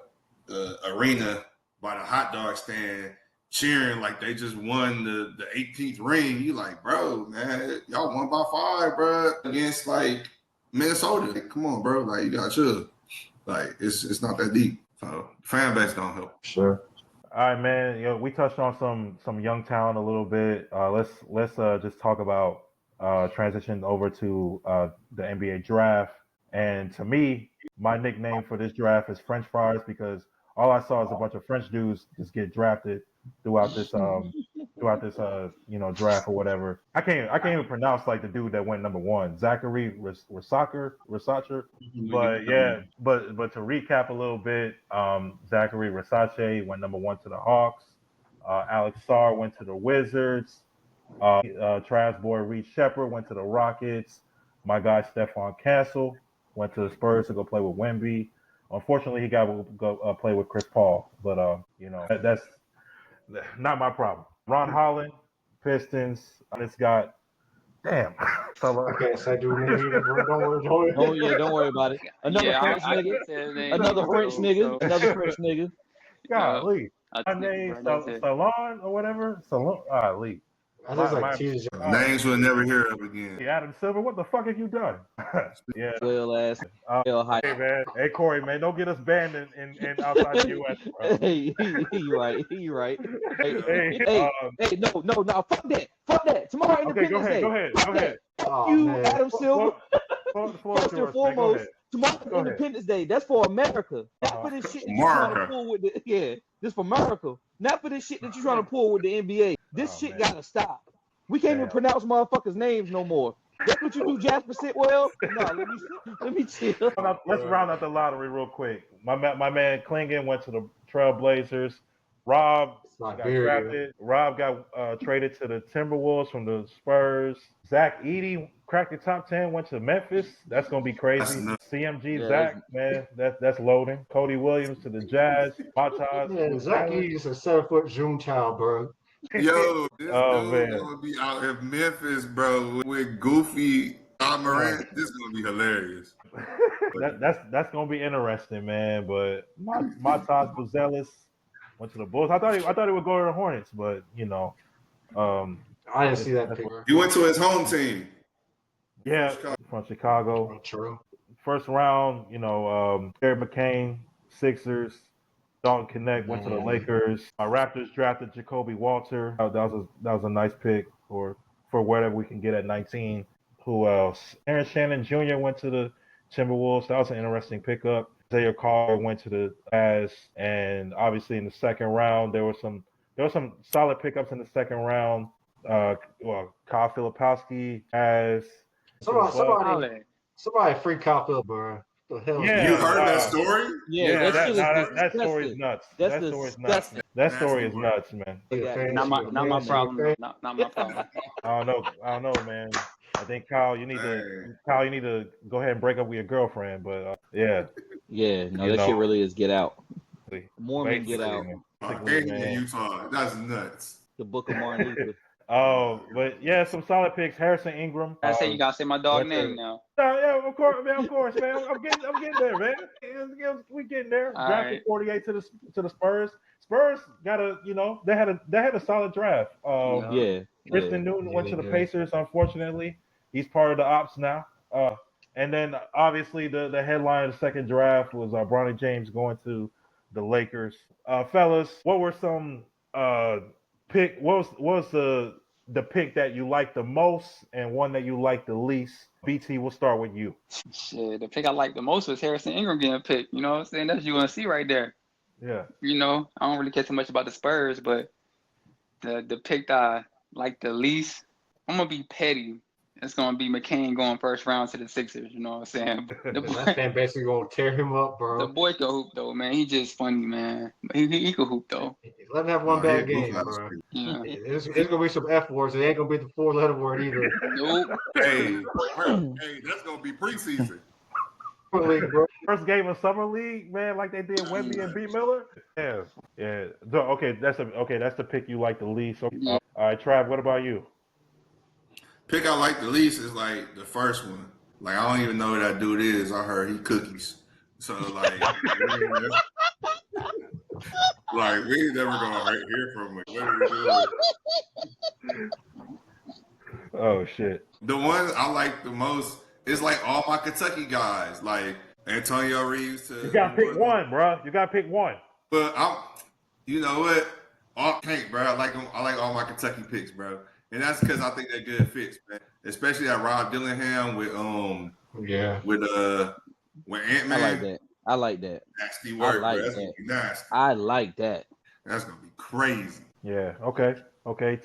arena by the hot dog stand cheering like they just won the 18th ring, you like, bro, man, y'all won by 5, bro, against like Minnesota. Like, come on, bro, like you got chill. Like it's not that deep. So fan base don't help. Sure. All right, man. We touched on some young talent a little bit. Let's just talk about transition over to the NBA draft. And to me, my nickname for this draft is French fries because all I saw is a bunch of French dudes just get drafted throughout this draft or whatever. I can't even pronounce like the dude that went number 1, Zachary Rasacher. But yeah, but to recap a little bit, Zachary Rasache went number 1 to the Hawks. Alex Sarr went to the Wizards. Trash boy Reed Shepard went to the Rockets. My guy Stephon Castle went to the Spurs to go play with Wemby. Unfortunately, he got to go play with Chris Paul, but that's not my problem. Ron Holland, Pistons. It's got damn. I can't say dude name either, bro. Don't worry. Oh yeah, don't worry about it. Another French nigga. Another French nigga. Another French nigga. Golly. My name Salon or whatever. Salon. Golly. I just like teasers. Names we'll never hear of again. Adam Silver, what the fuck have you done? Yeah. Well ass. Hey man, hey Corey, man, don't get us banned in outside the U.S. Bro. Hey, you right. Hey, no, fuck that. Tomorrow Independence Day. Go ahead. Fuck you, man. Adam Silver. First and foremost, tomorrow Independence Day. That's for America. Not for this shit that you're trying to pull with this for America. Not for this shit that you're trying to pull with the NBA. This shit gotta stop. We can't even pronounce motherfuckers' names no more. That's what you do, Jasper Sitwell? No, let me chill. Let's round out the lottery real quick. My man Klingon went to the Trailblazers. Rob got drafted. Rob got traded to the Timberwolves from the Spurs. Zach Edey cracked the top 10, went to Memphis. That's gonna be crazy. CMG Zach, man, that's loading. Cody Williams to the Jazz. Yeah, Zach Edey is a 7-foot June child, bro. Yo, this dude gonna be out in Memphis, bro, with Goofy Morant. This is gonna be hilarious. That's gonna be interesting, man. But Matas Buzelis went to the Bulls. I thought he would go to the Hornets, but I didn't see that picture. He went to his home team. Yeah, from Chicago. True. First round, Jared McCain, Sixers. Dalton Connect went to the Lakers. Raptors drafted Jacoby Walter. That was a nice pick for whatever we can get at 19. Who else? Aaron Shannon Jr. went to the Timberwolves. That was an interesting pickup. Zaire Carr went to the Jazz, and obviously in the second round there were some solid pickups in the second round. Kyle Filipowski, Jazz. Somebody free Kyle Phil, bro. The hell? Yeah, you heard that story? Yeah, that story is nuts. That story is nuts, man. Not my problem. Not my problem. I don't know, man. I think Kyle, you need to go ahead and break up with your girlfriend. But yeah, no, that shit really is get out. Mormon get out. In Utah, that's nuts. The Book of Martin Luther. But yeah, some solid picks. Harrison Ingram. I say you gotta say my dog went name to- now. Yeah, of course, man. Of course, man. I'm getting there, man. We getting there. All Drafted right. 48 to the Spurs. Spurs got they had a solid draft. Yeah. Tristan Newton went to the Yeah. Pacers. Unfortunately, he's part of the ops now. And then obviously the headline of the second draft was Bronny James going to the Lakers. Fellas, what were some pick? What was the pick that you liked the most and one that you liked the least? BT, we'll start with you. Shit, the pick I liked the most was Harrison Ingram getting picked. You know what I'm saying? That's what you want to see right there. Yeah. You know, I don't really care too much about the Spurs, but the pick that I like the least, I'm gonna be petty. It's gonna be McCain going first round to the Sixers. You know what I'm saying? That fan basically gonna tear him up, The bro. boy can hoop though, man. He just funny, man. He can hoop though. Let him have one No, bad he game, got bro. screwed. Yeah. It's gonna be some F words. It ain't gonna be the 4-letter word either. Nope. Hey, that's gonna be preseason. Bro. First game of summer league, man, like they did Wemby and B Miller. Yeah, yeah. So, okay, that's the pick you like the least. Okay. Yeah. All right, Trav, what about you? Pick I like the least is like the first one. Like I don't even know who that dude is. I heard he cookies. So like, like we ain't never gonna hear from him. What are we doing? Oh shit. The one I like the most is like all my Kentucky guys, like Antonio Reeves. You gotta pick one, bro. You gotta pick one. But you know what? All can't, bro. I like them. I like all my Kentucky picks, bro. And that's because I think they're good fits, man. Especially that Rob Dillingham with Ant-Man. I like that. Nasty work, like bro. That's that. gonna be nasty. I like that. That's gonna be crazy. Yeah. Okay.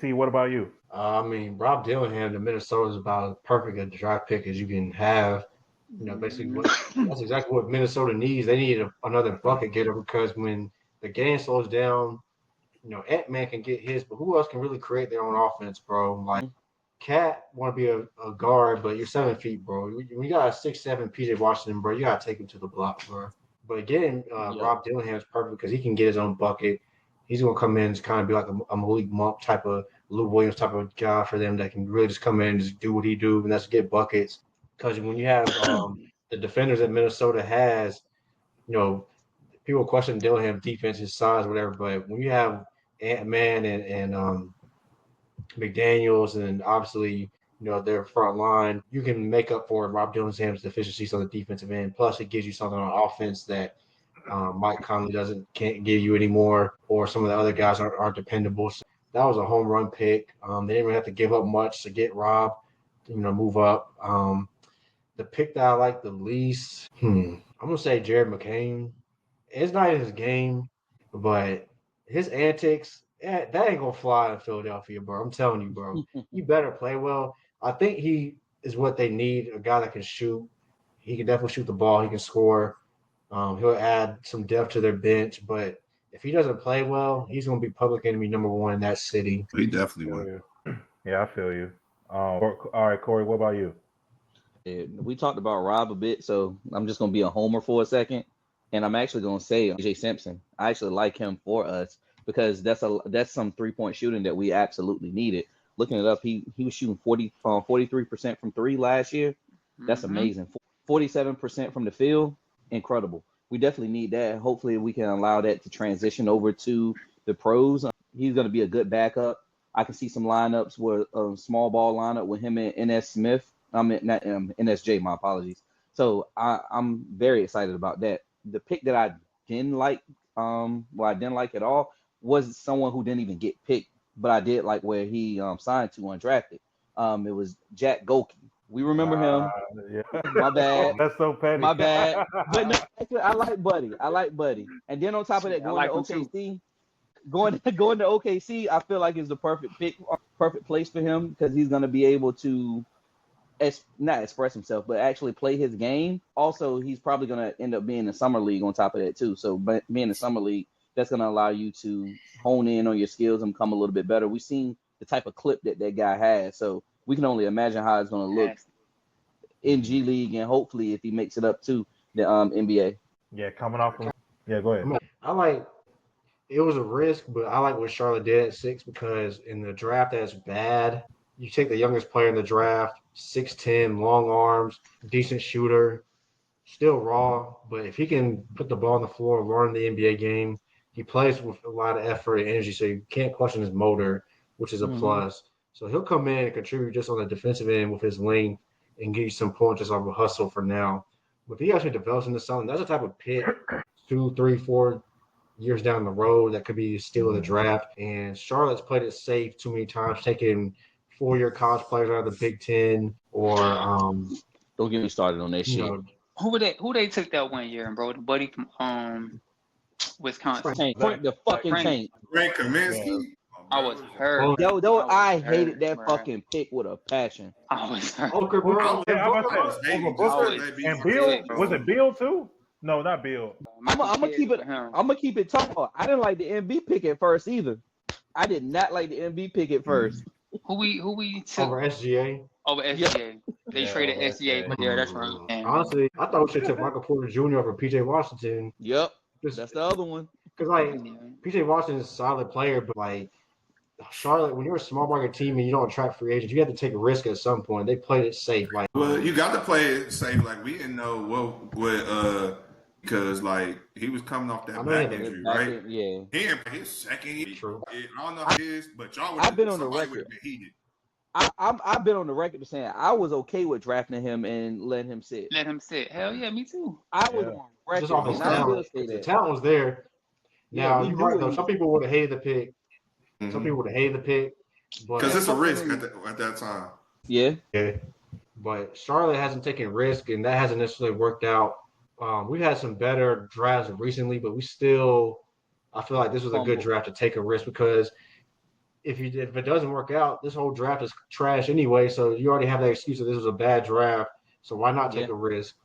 T, what about you? I mean, Rob Dillingham to Minnesota is about as perfect a draft pick as you can have. You know, basically, that's exactly what Minnesota needs. They need another bucket getter because when the game slows down, you know, Ant-Man can get his, but who else can really create their own offense, bro? Like, Cat want to be a guard, but you're 7 feet, bro. When you got a 6'7" PJ Washington, bro, you gotta take him to the block, bro. But getting Rob Dillingham is perfect because he can get his own bucket. He's gonna come in and kind of be like a Malik Monk type of Lou Williams type of guy for them that can really just come in and just do what he do, and that's get buckets. Because when you have the defenders that Minnesota has, you know, people question Dillingham defense, his size, whatever. But when you have Ant-Man and McDaniels and obviously, you know, their front line, you can make up for Rob Dillingham's deficiencies on the defensive end. Plus, it gives you something on offense that Mike Conley can't give you anymore, or some of the other guys aren't dependable. So that was a home run pick. They didn't really have to give up much to get Rob, you know, move up. The pick that I like the least, I'm gonna say Jared McCain. It's not his game, but his antics, that ain't gonna fly in Philadelphia, bro. I'm telling you, bro. You better play well. I think he is what they need, a guy that can shoot. He can definitely shoot the ball. He can score. He'll add some depth to their bench, but if he doesn't play well, he's gonna be public enemy number one in that city. He definitely would. Yeah, I feel you. All right, Corey, what about you? We talked about Rob a bit, so I'm just gonna be a homer for a second, and I'm actually gonna say Jay Simpson. I actually like him for us because that's some 3-point shooting that we absolutely needed. Looking it up, he was shooting 43% from three last year. That's amazing. 47% from the field, incredible. We definitely need that. Hopefully, we can allow that to transition over to the pros. He's gonna be a good backup. I can see some lineups where a small ball lineup with him and NS Smith. Not NSJ, my apologies. So I'm very excited about that. The pick that I didn't like, I didn't like at all, was someone who didn't even get picked, but I did like where he signed to undrafted. It was Jack Golke. We remember him. Yeah. My bad. That's so petty. My bad. But no, actually, I like Buddy. And then on top of that, going to OKC, I feel like is the perfect pick, perfect place for him because he's going to be able to not express himself, but actually play his game. Also, he's probably going to end up being in the summer league on top of that too. So being in the summer league, that's going to allow you to hone in on your skills and become a little bit better. We've seen the type of clip that guy has, so we can only imagine how it's going to look in G League and hopefully if he makes it up to the NBA. Yeah, coming off. Yeah, go ahead. I like it was a risk, but I like what Charlotte did at 6 because in the draft that's bad. You take the youngest player in the draft, 6'10", long arms, decent shooter, still raw, but if he can put the ball on the floor, learn the NBA game, he plays with a lot of effort and energy, so you can't question his motor, which is a plus. So he'll come in and contribute just on the defensive end with his length and give you some points just off a hustle for now. But if he actually develops into something, that's the type of pick 2, 3, 4 years down the road that could be still in the draft. And Charlotte's played it safe too many times, taking 4-year college players out of the Big Ten or don't get me started on that shit. know, Who they took that 1 year, bro? The buddy from Wisconsin. Tank, the fucking Tank. Frank Kaminsky. Yeah. I was hurt. I hated that fucking pick with a passion. I was hurt. Booker, bro. Yeah, I'm about to say, over Booker and Bill. Was it Bill too? No, not Bill. I'm gonna keep it. I'm gonna keep it tall. I didn't like the MB pick at first either. I did not like the MB pick at first. Who we took Over SGA. over SGA? They traded SGA, but yeah, that's right. And Honestly, I thought we should take Michael Porter Jr. over PJ Washington. Yep, that's the other one. Because like PJ Washington is a solid player, but like Charlotte, when you're a small market team and you don't attract free agents, you have to take a risk at some point. They played it safe. Like, well, you got to play it safe. Like we didn't know what because like he was coming off that back injury, right? Yeah. He in his second year. True. I don't know how it is, but y'all would. I've been on the somebody record. would have been heated. I've been on the record saying I was okay with drafting him and letting him sit. let him sit. Hell yeah, me too. I was on record. just off his and I still talent. say The that. talent was there. Yeah, Now we you're knew right it. though. Some people would have hated the pick. Some people would have hated the pick. But Because it's a risk at that time. Yeah. But Charlotte hasn't taken risk, and that hasn't necessarily worked out. We've had some better drafts recently, but I feel like this was a good draft to take a risk because if it doesn't work out, this whole draft is trash anyway. So you already have that excuse that this was a bad draft. So why not take a risk?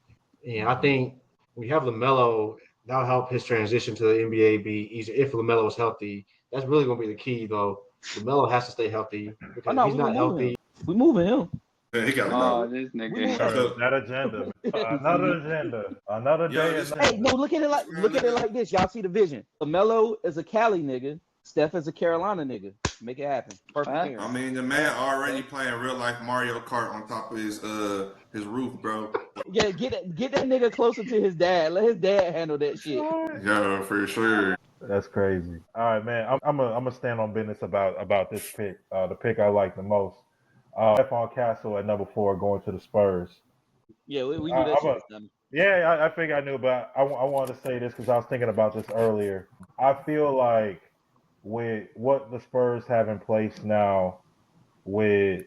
And I think we have LaMelo. That'll help his transition to the NBA be easier if LaMelo is healthy. That's really going to be the key, though. LaMelo has to stay healthy because if he's not healthy. We moving him. Yeah, he got to Oh, go. this nigga. That agenda. Another agenda. Another day. Hey, no, look at it like this. Y'all see the vision. LaMelo is a Cali nigga. Steph is a Carolina nigga. Make it happen. Perfect. I mean, the man already playing real life Mario Kart on top of his roof, bro. Yeah, get that nigga closer to his dad. Let his dad handle that shit. Yeah, for sure. That's crazy. All right, man. I'm gonna stand on business about this pick. The pick I like the most. Stephon Castle at number 4 going to the Spurs. Yeah, we knew that shit was coming. Yeah, I think I knew, but I wanted to say this because I was thinking about this earlier. I feel like with what the Spurs have in place now, with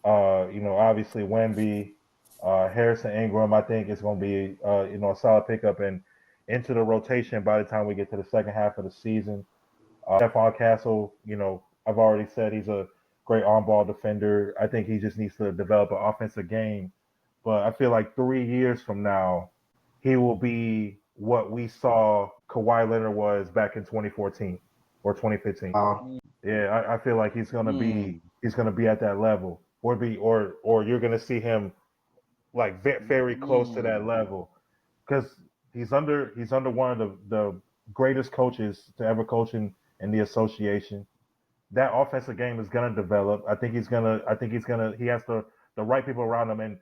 obviously Wemby, Harrison Ingram, I think it's going to be a solid pickup and into the rotation by the time we get to the second half of the season. Stephon Castle, I've already said he's a great on-ball defender. I think he just needs to develop an offensive game. But I feel like 3 years from now, he will be what we saw Kawhi Leonard was back in 2014 or 2015. Yeah, I feel like he's gonna be at that level, or you're gonna see him like very close to that level, because he's under one of the greatest coaches to ever coach in the association. That offensive game is gonna develop. I think he has the right people around him,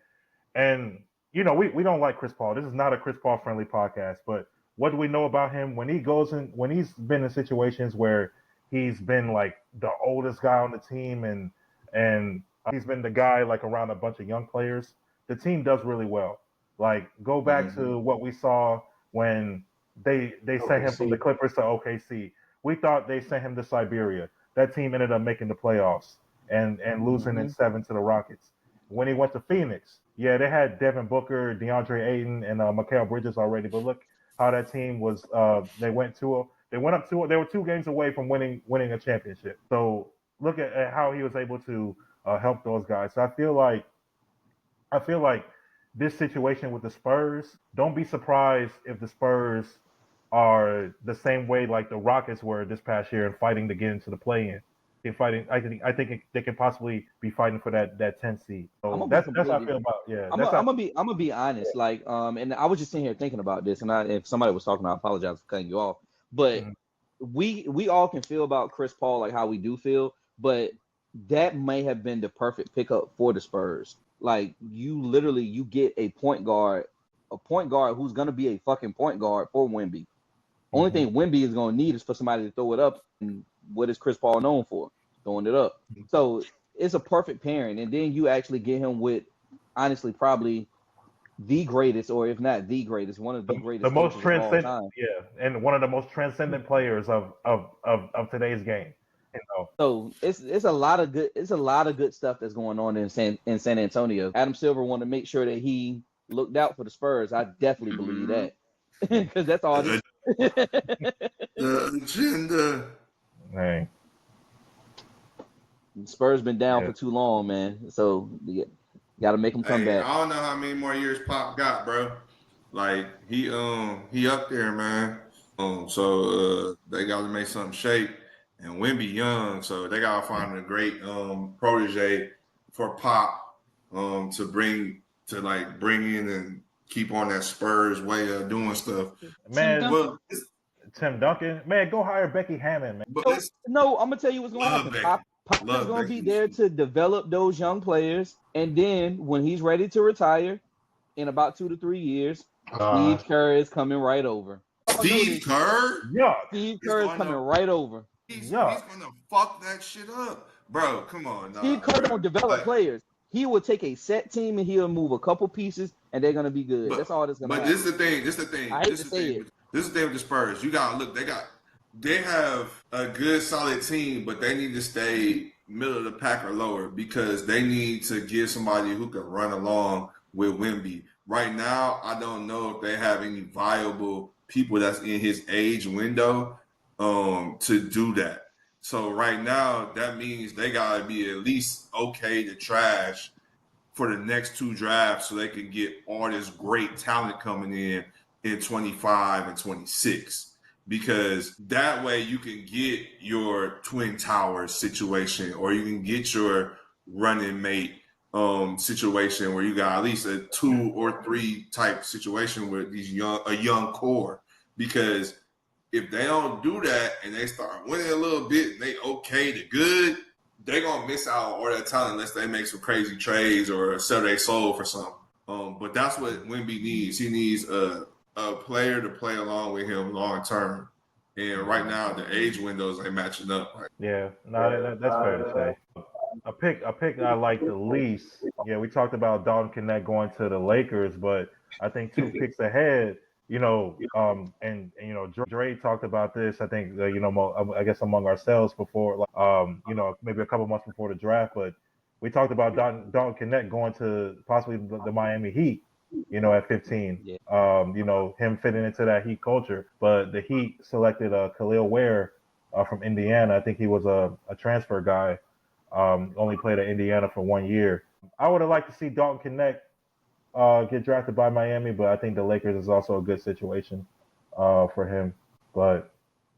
and we don't like Chris Paul. This is not a Chris Paul friendly podcast, but what do we know about him when he's been in situations where he's been like the oldest guy on the team and he's been the guy like around a bunch of young players, the team does really well. Like go back to what we saw when they sent him from the Clippers to OKC. We thought they sent him to Siberia. That team ended up making the playoffs and losing in 7 to the Rockets. When he went to Phoenix, yeah, they had Devin Booker, DeAndre Ayton, and Mikal Bridges already, but look how that team was. They were 2 games away from winning a championship. So look at how he was able to help those guys. So I feel like this situation with the Spurs, don't be surprised if the Spurs are the same way like the Rockets were this past year and fighting to get into the play-in. I think they can possibly be fighting for that 10 seed. So that's how I feel about. Yeah, I'm gonna be honest. And I was just sitting here thinking about this, and if somebody was talking, I apologize for cutting you off. But we all can feel about Chris Paul like how we do feel, but that may have been the perfect pickup for the Spurs. Like you get a point guard who's gonna be a fucking point guard for Wemby. Only thing Wemby is gonna need is for somebody to throw it up. And what is Chris Paul known for? Throwing it up. So it's a perfect pairing, and then you actually get him with, honestly, probably the greatest, or if not the greatest, one of the greatest the most coaches of all transcendent, time. and one of the most transcendent players of today's game. You know, So it's a lot of good stuff that's going on in San Antonio. Adam Silver wanted to make sure that he looked out for the Spurs. I definitely believe that because that's all. The agenda. hey, Spurs been down Yeah. for too long, man. So you got to make them come back. I don't know how many more years Pop got, bro. Like he up there, man. So they got to make something shape. And Wemby young, so they gotta find a great protege for Pop to bring in and keep on that Spurs way of doing stuff. man, Well, Tim Duncan, man, go hire Becky Hammond, man. but No, I'm gonna tell you what's gonna Love happen. Becky. Pop is Love gonna Becky. be there to develop those young players, and then when he's ready to retire in about 2 to 3 years, Steve Kerr is coming right over. Steve Kerr, Yeah, Steve Kerr is coming right over. he's gonna fuck that shit up, bro. Come on, Steve Kerr don't develop players. He will take a set team and he'll move a couple pieces, and they're gonna be good. That's all that's gonna happen. But this is the thing. I hate to say it. This is the thing with the Spurs. You gotta look. They have a good, solid team, but they need to stay middle of the pack or lower because they need to give somebody who can run along with Wemby. Right now, I don't know if they have any viable people that's in his age window to do that. So right now, that means they gotta be at least okay to trash for the next 2 drafts so they can get all this great talent coming in 25 and 26. Because that way you can get your Twin Towers situation or you can get your running mate situation where you got at least a 2 or 3 type situation with a young core. Because if they don't do that and they start winning a little bit and they okay to good, they're going to miss out on all that talent unless they make some crazy trades or sell their soul for something. But that's what Wemby needs. He needs a player to play along with him long term. And right now, the age windows ain't matching up. Yeah, no, that's fair to say. A pick that I like the least. Yeah, we talked about Dalton Connect going to the Lakers, but I think 2 picks ahead. You know, and you know, Dre talked about this. I think you know, I guess among ourselves before, like, you know, maybe a couple months before the draft, but we talked about Dalton Connect going to possibly the Miami Heat. You know, at 15. Yeah. You know, him fitting into that Heat culture, but the Heat selected Khalil Ware from Indiana. I think he was a transfer guy. Only played at Indiana for 1 year. I would have liked to see Dalton Connect get drafted by Miami, but I think the Lakers is also a good situation for him. But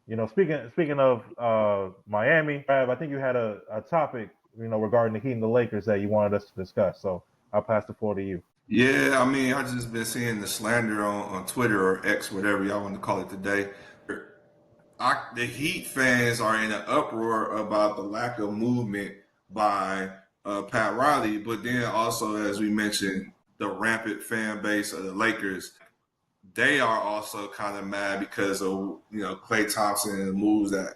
you know, speaking of Miami, I think you had a topic, you know, regarding the Heat and the Lakers that you wanted us to discuss. So I'll pass the floor to you. Yeah, I mean, I just been seeing the slander on Twitter or X, whatever y'all want to call it today. The Heat fans are in an uproar about the lack of movement by Pat Riley, but then also, as we mentioned, the rampant fan base of the Lakers, they are also kind of mad because of, you know, Klay Thompson and the moves that,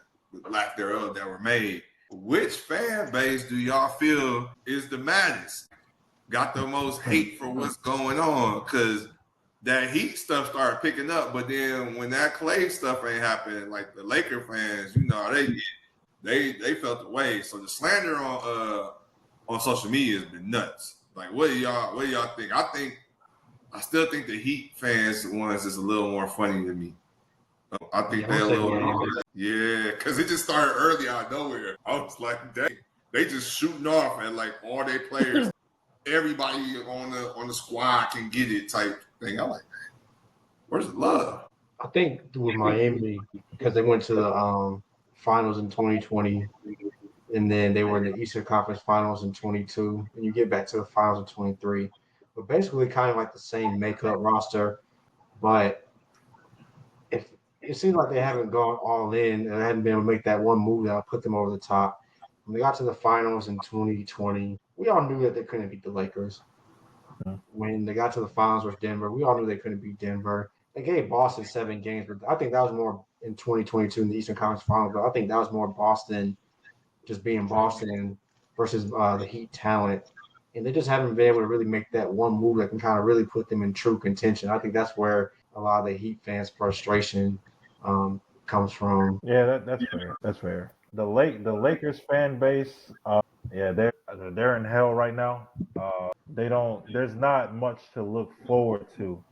lack thereof, that were made. Which fan base do y'all feel is the maddest? Got the most hate for what's going on? Because that Heat stuff started picking up, but then when that Klay stuff ain't happening, like the Laker fans, you know, they felt the way. So the slander on social media has been nuts. Like, what do y'all think? I still think the Heat fans ones is a little more funny to me. I think they're a little more, yeah, because it just started early out of nowhere. I was like, dang, they just shooting off at like all their players. Everybody on the squad can get it type thing. I'm like, where's the love? I think with Miami, because they went to the finals in 2020, and then they were in the Eastern Conference Finals in 22, and you get back to the finals in 23. But basically, kind of like the same makeup roster. But it seems like they haven't gone all in and haven't been able to make that one move that'll put them over the top. When they got to the finals in 2020, we all knew that they couldn't beat the Lakers. Mhm. When they got to the finals with Denver, we all knew they couldn't beat Denver. They gave Boston 7 games, but I think that was more in 2022 in the Eastern Conference Finals. But I think that was more Boston just being Boston versus the Heat talent. And they just haven't been able to really make that one move that can kind of really put them in true contention. I think that's where a lot of the Heat fans' frustration comes from. Yeah, that's fair. That's fair. The Lakers fan base, yeah, they're in hell right now. They don't. There's not much to look forward to.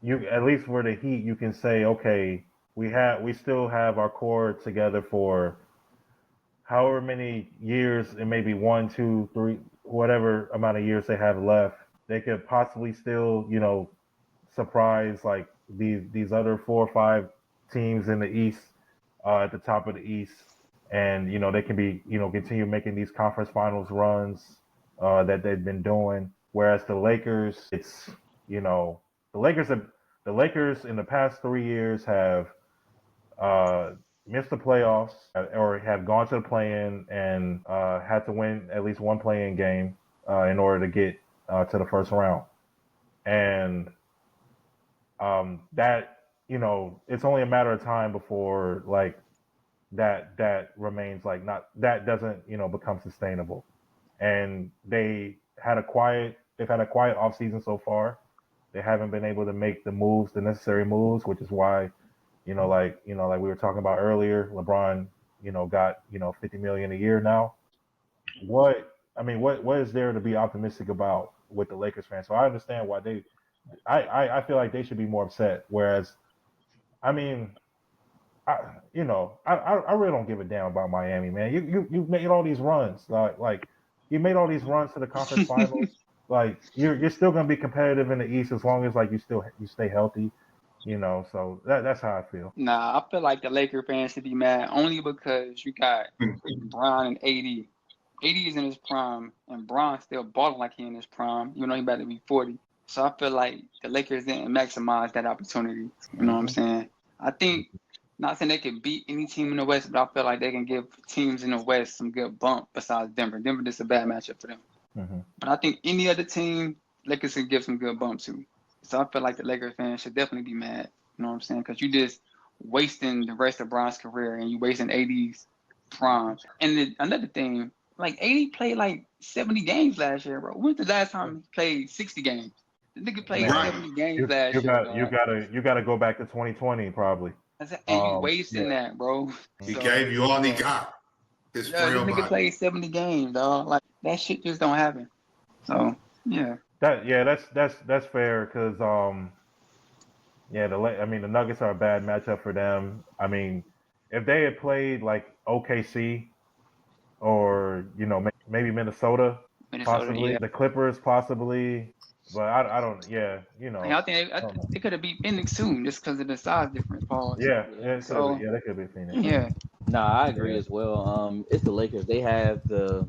You at least for the Heat, you can say, okay, we still have our core together for however many years, it may be 1, 2, 3, whatever amount of years they have left. They could possibly still, surprise like these other 4 or 5 teams in the East, at the top of the East, and they can be continue making these conference finals runs that they've been doing. Whereas the Lakers, it's the Lakers have the Lakers in the past 3 years have uh, missed the playoffs or have gone to the play-in and had to win at least one play-in game in order to get to the first round. And that it's only a matter of time before like that remains like not that doesn't become sustainable. And they've had a quiet off season so far. They haven't been able to make the necessary moves, which is why like we were talking about earlier, LeBron got 50 million a year now. What is there to be optimistic about with the Lakers fans? So I understand why I feel like they should be more upset. Whereas, I mean, I really don't give a damn about Miami, man. You made all these runs, like you made all these runs to the conference finals. Like you're still gonna be competitive in the East as long as like you stay healthy. So that's how I feel. Nah, I feel like the Laker fans should be mad only because you got Bron and AD. AD is in his prime, and Bron's still balling like he in his prime, even though he about to be 40. So I feel like the Lakers didn't maximize that opportunity. You know what I'm saying? I think, not saying they could beat any team in the West, but I feel like they can give teams in the West some good bump besides Denver. Denver just a bad matchup for them. Mm-hmm. But I think any other team, Lakers can give some good bump to. So I feel like the Lakers fans should definitely be mad. You know what I'm saying? Because you just wasting the rest of Bron's career and you wasting AD's prime. And then another thing, like AD played like 70 games last year, bro. When's the last time he played 60 games? The nigga played Man, 70 games you last you year, got you dog. gotta go back to 2020 probably. And you wasting Yeah. that, bro. He So, gave you all he got. His yeah, this frail nigga body. played 70 games, dog. Like that shit just don't happen. So yeah. That's fair because yeah, the Nuggets are a bad matchup for them. I mean, if they had played like OKC or maybe Minnesota, Minnesota, possibly yeah. the Clippers, possibly, but I don't. Yeah, I think I don't know. they could have beat Phoenix soon just because of the size difference, Pause. Yeah, Yeah. yeah, it could have been. So Yeah, that could be Phoenix. yeah, Nah, I agree Yeah. as well. It's the Lakers. They have the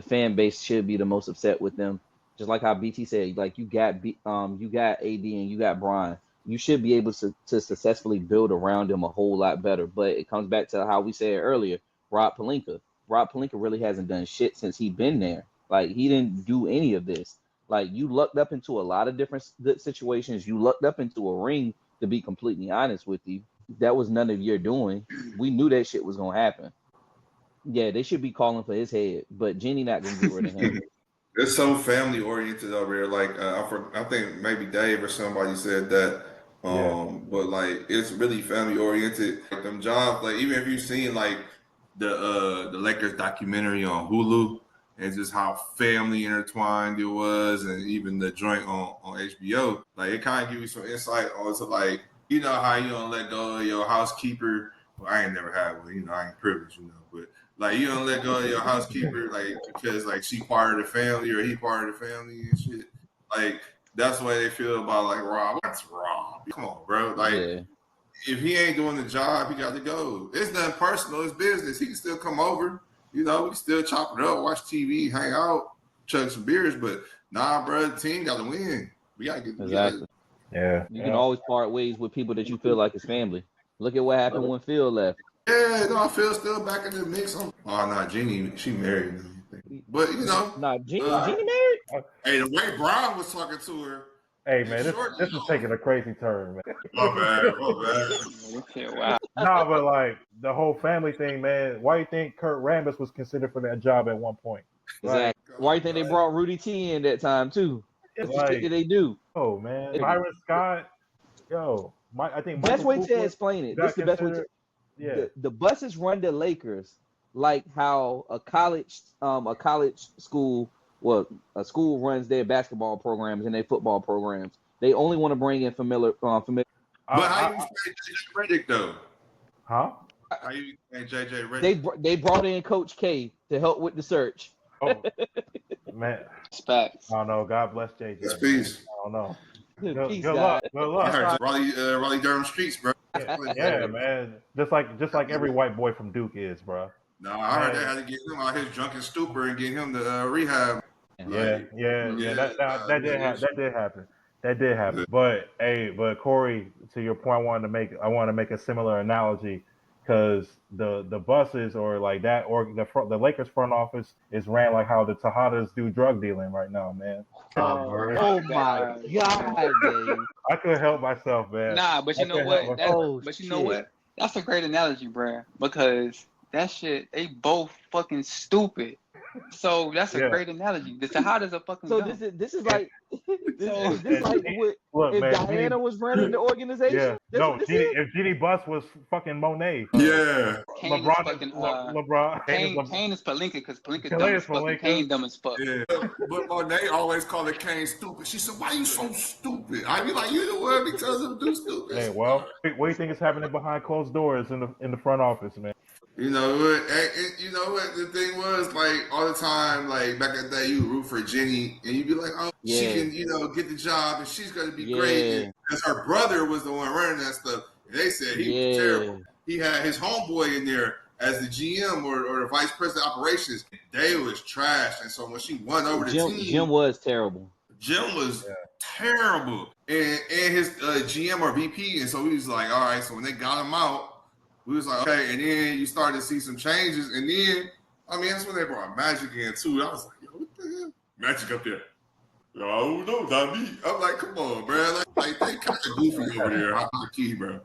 fan base should be the most upset with them. Just like how BT said, like you got AD and you got Brian. You should be able to successfully build around them a whole lot better. But it comes back to how we said earlier, Rob Pelinka. Rob Pelinka really hasn't done shit since he been there. Like he didn't do any of this. Like you lucked up into a lot of different good situations. You lucked up into a ring. To be completely honest with you, that was none of your doing. We knew that shit was gonna happen. Yeah, they should be calling for his head, but Jenny not gonna get rid of him. It's so family oriented over here. Like I think maybe Dave or somebody said that. Yeah. But like it's really family oriented. Like them jobs, like even if you've seen like the Lakers documentary on Hulu and just how family intertwined it was, and even the joint on HBO, like it kind of gives you some insight onto like how you don't let go of your housekeeper. Well, I ain't never had one, I ain't privileged, but like you don't let go of your housekeeper, like because like she part of the family or he part of the family and shit. Like that's the way they feel about like Rob. What's Rob? Come on, bro. Like Yeah, if he ain't doing the job, he got to go. It's nothing personal. It's business. He can still come over. We can still chop it up, watch TV, hang out, chug some beers. But nah, bro, the team got to win. We got to get exactly. Yeah. You can always part ways with people that you feel like is family. Look at what happened when Phil left. Yeah, no, I feel still back in the mix. Oh, no, Jeannie, she married. But, you know. Nah, Jeannie married? Hey, the way Brown was talking to her. Hey, man, this is taking a crazy turn, man. My bad. Wow. Nah, but like the whole family thing, man. Why do you think Kurt Rambis was considered for that job at one point? Exactly. Why do you think they brought Rudy T in that time too? That's the shit that they do. Oh man, Byron Scott, I think best way to explain it. This is the best way to. Yeah, the buses run the Lakers like how a college school, a school runs their basketball programs and their football programs. They only want to bring in familiar. But how you say JJ Redick though? Huh? How you say JJ Redick? They brought in Coach K to help with the search. Oh man, Facts. I don't know. God bless JJ. Peace. I don't know. Peace, good luck. Good luck. Raleigh Durham streets, bro. Yeah, man. Just like every white boy from Duke is, bro. No, I heard they had to get him out his drunken stupor and get him to rehab. Yeah. That did happen. That did happen. Yeah. But Corey, to your point, I want to make a similar analogy because the buses or like that or the Lakers front office is ran like how the Tejadas do drug dealing right now, man. Oh my God, man. I couldn't help myself, man. Nah, but you know what? Know what? That's a great analogy, bruh. Because that shit, they both fucking stupid. So that's a great analogy. The Tejadas are fucking dumb. This is like what if man, Diana was running the organization? Yeah. No, if Jeannie Buss was fucking Monet. Yeah. LeBron. Kane is Palinka because Palinka dumb as fuck. Kane dumb as fuck. Yeah. But Monet always called it Kane stupid. She said, "Why you so stupid?" I be like, "You the one because of do stupid." Hey, well, what do you think is happening behind closed doors in the front office, man? You know what? The thing was, like, all the time, like, back in the day, you root for Jenny, and you'd be like, oh, she can, get the job, and she's going to be great. And because her brother was the one running that stuff, and they said he was terrible. He had his homeboy in there as the GM or the vice president of operations. They was trash, and so when she won over the team. Jim was terrible. Jim was terrible. And his GM or VP, and so he was like, all right, so when they got him out, we was like, okay, and then you started to see some changes, and then, that's when they brought Magic in, too. I was like, yo, what the hell? Magic up there. Yo, I don't know, not me. I'm like, come on, bro. Like they kind of goofy over there, key, bro.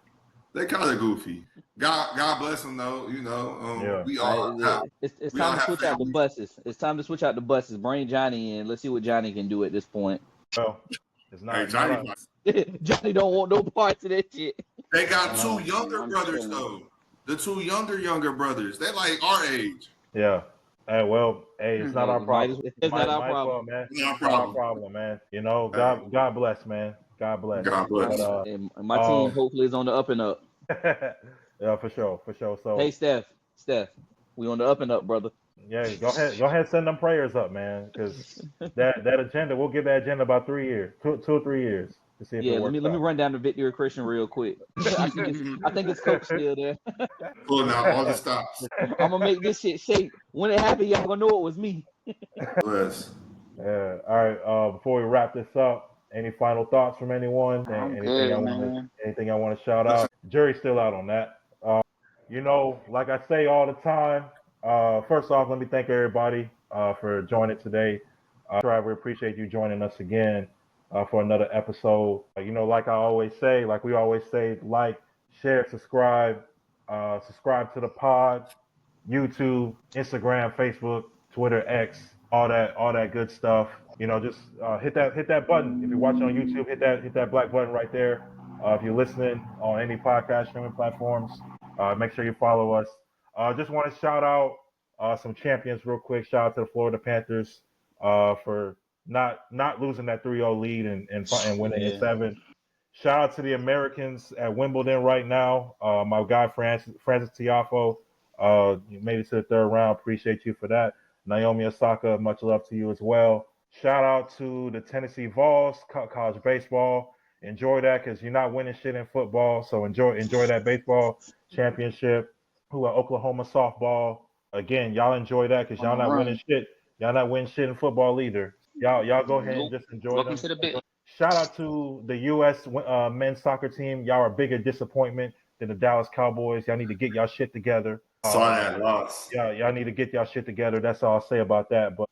They kind of goofy. God bless them, though, we all It's time to switch out the buses. It's time to switch out the buses. Bring Johnny in. Let's see what Johnny can do at this point. Well, it's not. Hey, Johnny don't want no parts of that shit. They got two younger brothers, though. The two younger brothers. They're like our age. Yeah. It's not our problem. It's not our problem, man. It's not our problem, man. God bless, man. God bless. God bless. But, my team hopefully is on the up and up. Yeah, for sure. So hey, Steph, we on the up and up, brother. Yeah, go ahead, send them prayers up, man. Because that agenda, we'll give that agenda about 3 years, 2 or 3 years. To see if let me run down to Victory Christian real quick. I think it's Coach still there. Pulling out all the stops. I'm gonna make this shit shake. When it happened, y'all gonna know it was me. Bless. Yeah. All right. Before we wrap this up, any final thoughts from anyone? Anything I want to shout out? Jury's still out on that. Like I say all the time. First off, let me thank everybody for joining today. We appreciate you joining us again. For another episode. Like we always say, like, share, subscribe to the pod, YouTube, Instagram, Facebook, Twitter, X, all that good stuff. Just hit that button. If you're watching on YouTube, hit that black button right there. If you're listening on any podcast streaming platforms, make sure you follow us. Just want to shout out some champions real quick. Shout out to the Florida Panthers for not losing that 3-0 lead and winning in 7. Shout out to the Americans at Wimbledon right now. My guy Francis Tiafoe, you made it to the 3rd round. Appreciate you for that. Naomi Osaka, much love to you as well. Shout out to the Tennessee Vols, college baseball. Enjoy that because you're not winning shit in football. So enjoy that baseball championship. Who are Oklahoma softball? Again, y'all enjoy that because y'all not winning shit. Y'all not winning shit in football either. Y'all go ahead and just enjoy them. Welcome to the bit. shout out to the U.S. Men's soccer team. Y'all are a bigger disappointment than the Dallas Cowboys. Y'all need to get y'all shit together. Saw that loss. Yeah, y'all need to get y'all shit together. That's all I'll say about that. But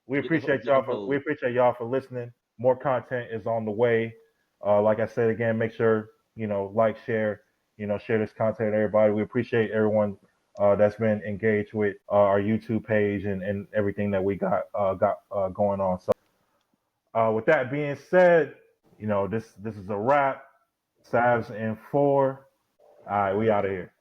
we appreciate y'all for listening. More content is on the way. Like I said again, make sure like, share, share this content with everybody. We appreciate everyone that's been engaged with our YouTube page and everything that we got going on. So with that being said, this is a wrap. Savs in 4. All right, we out of here.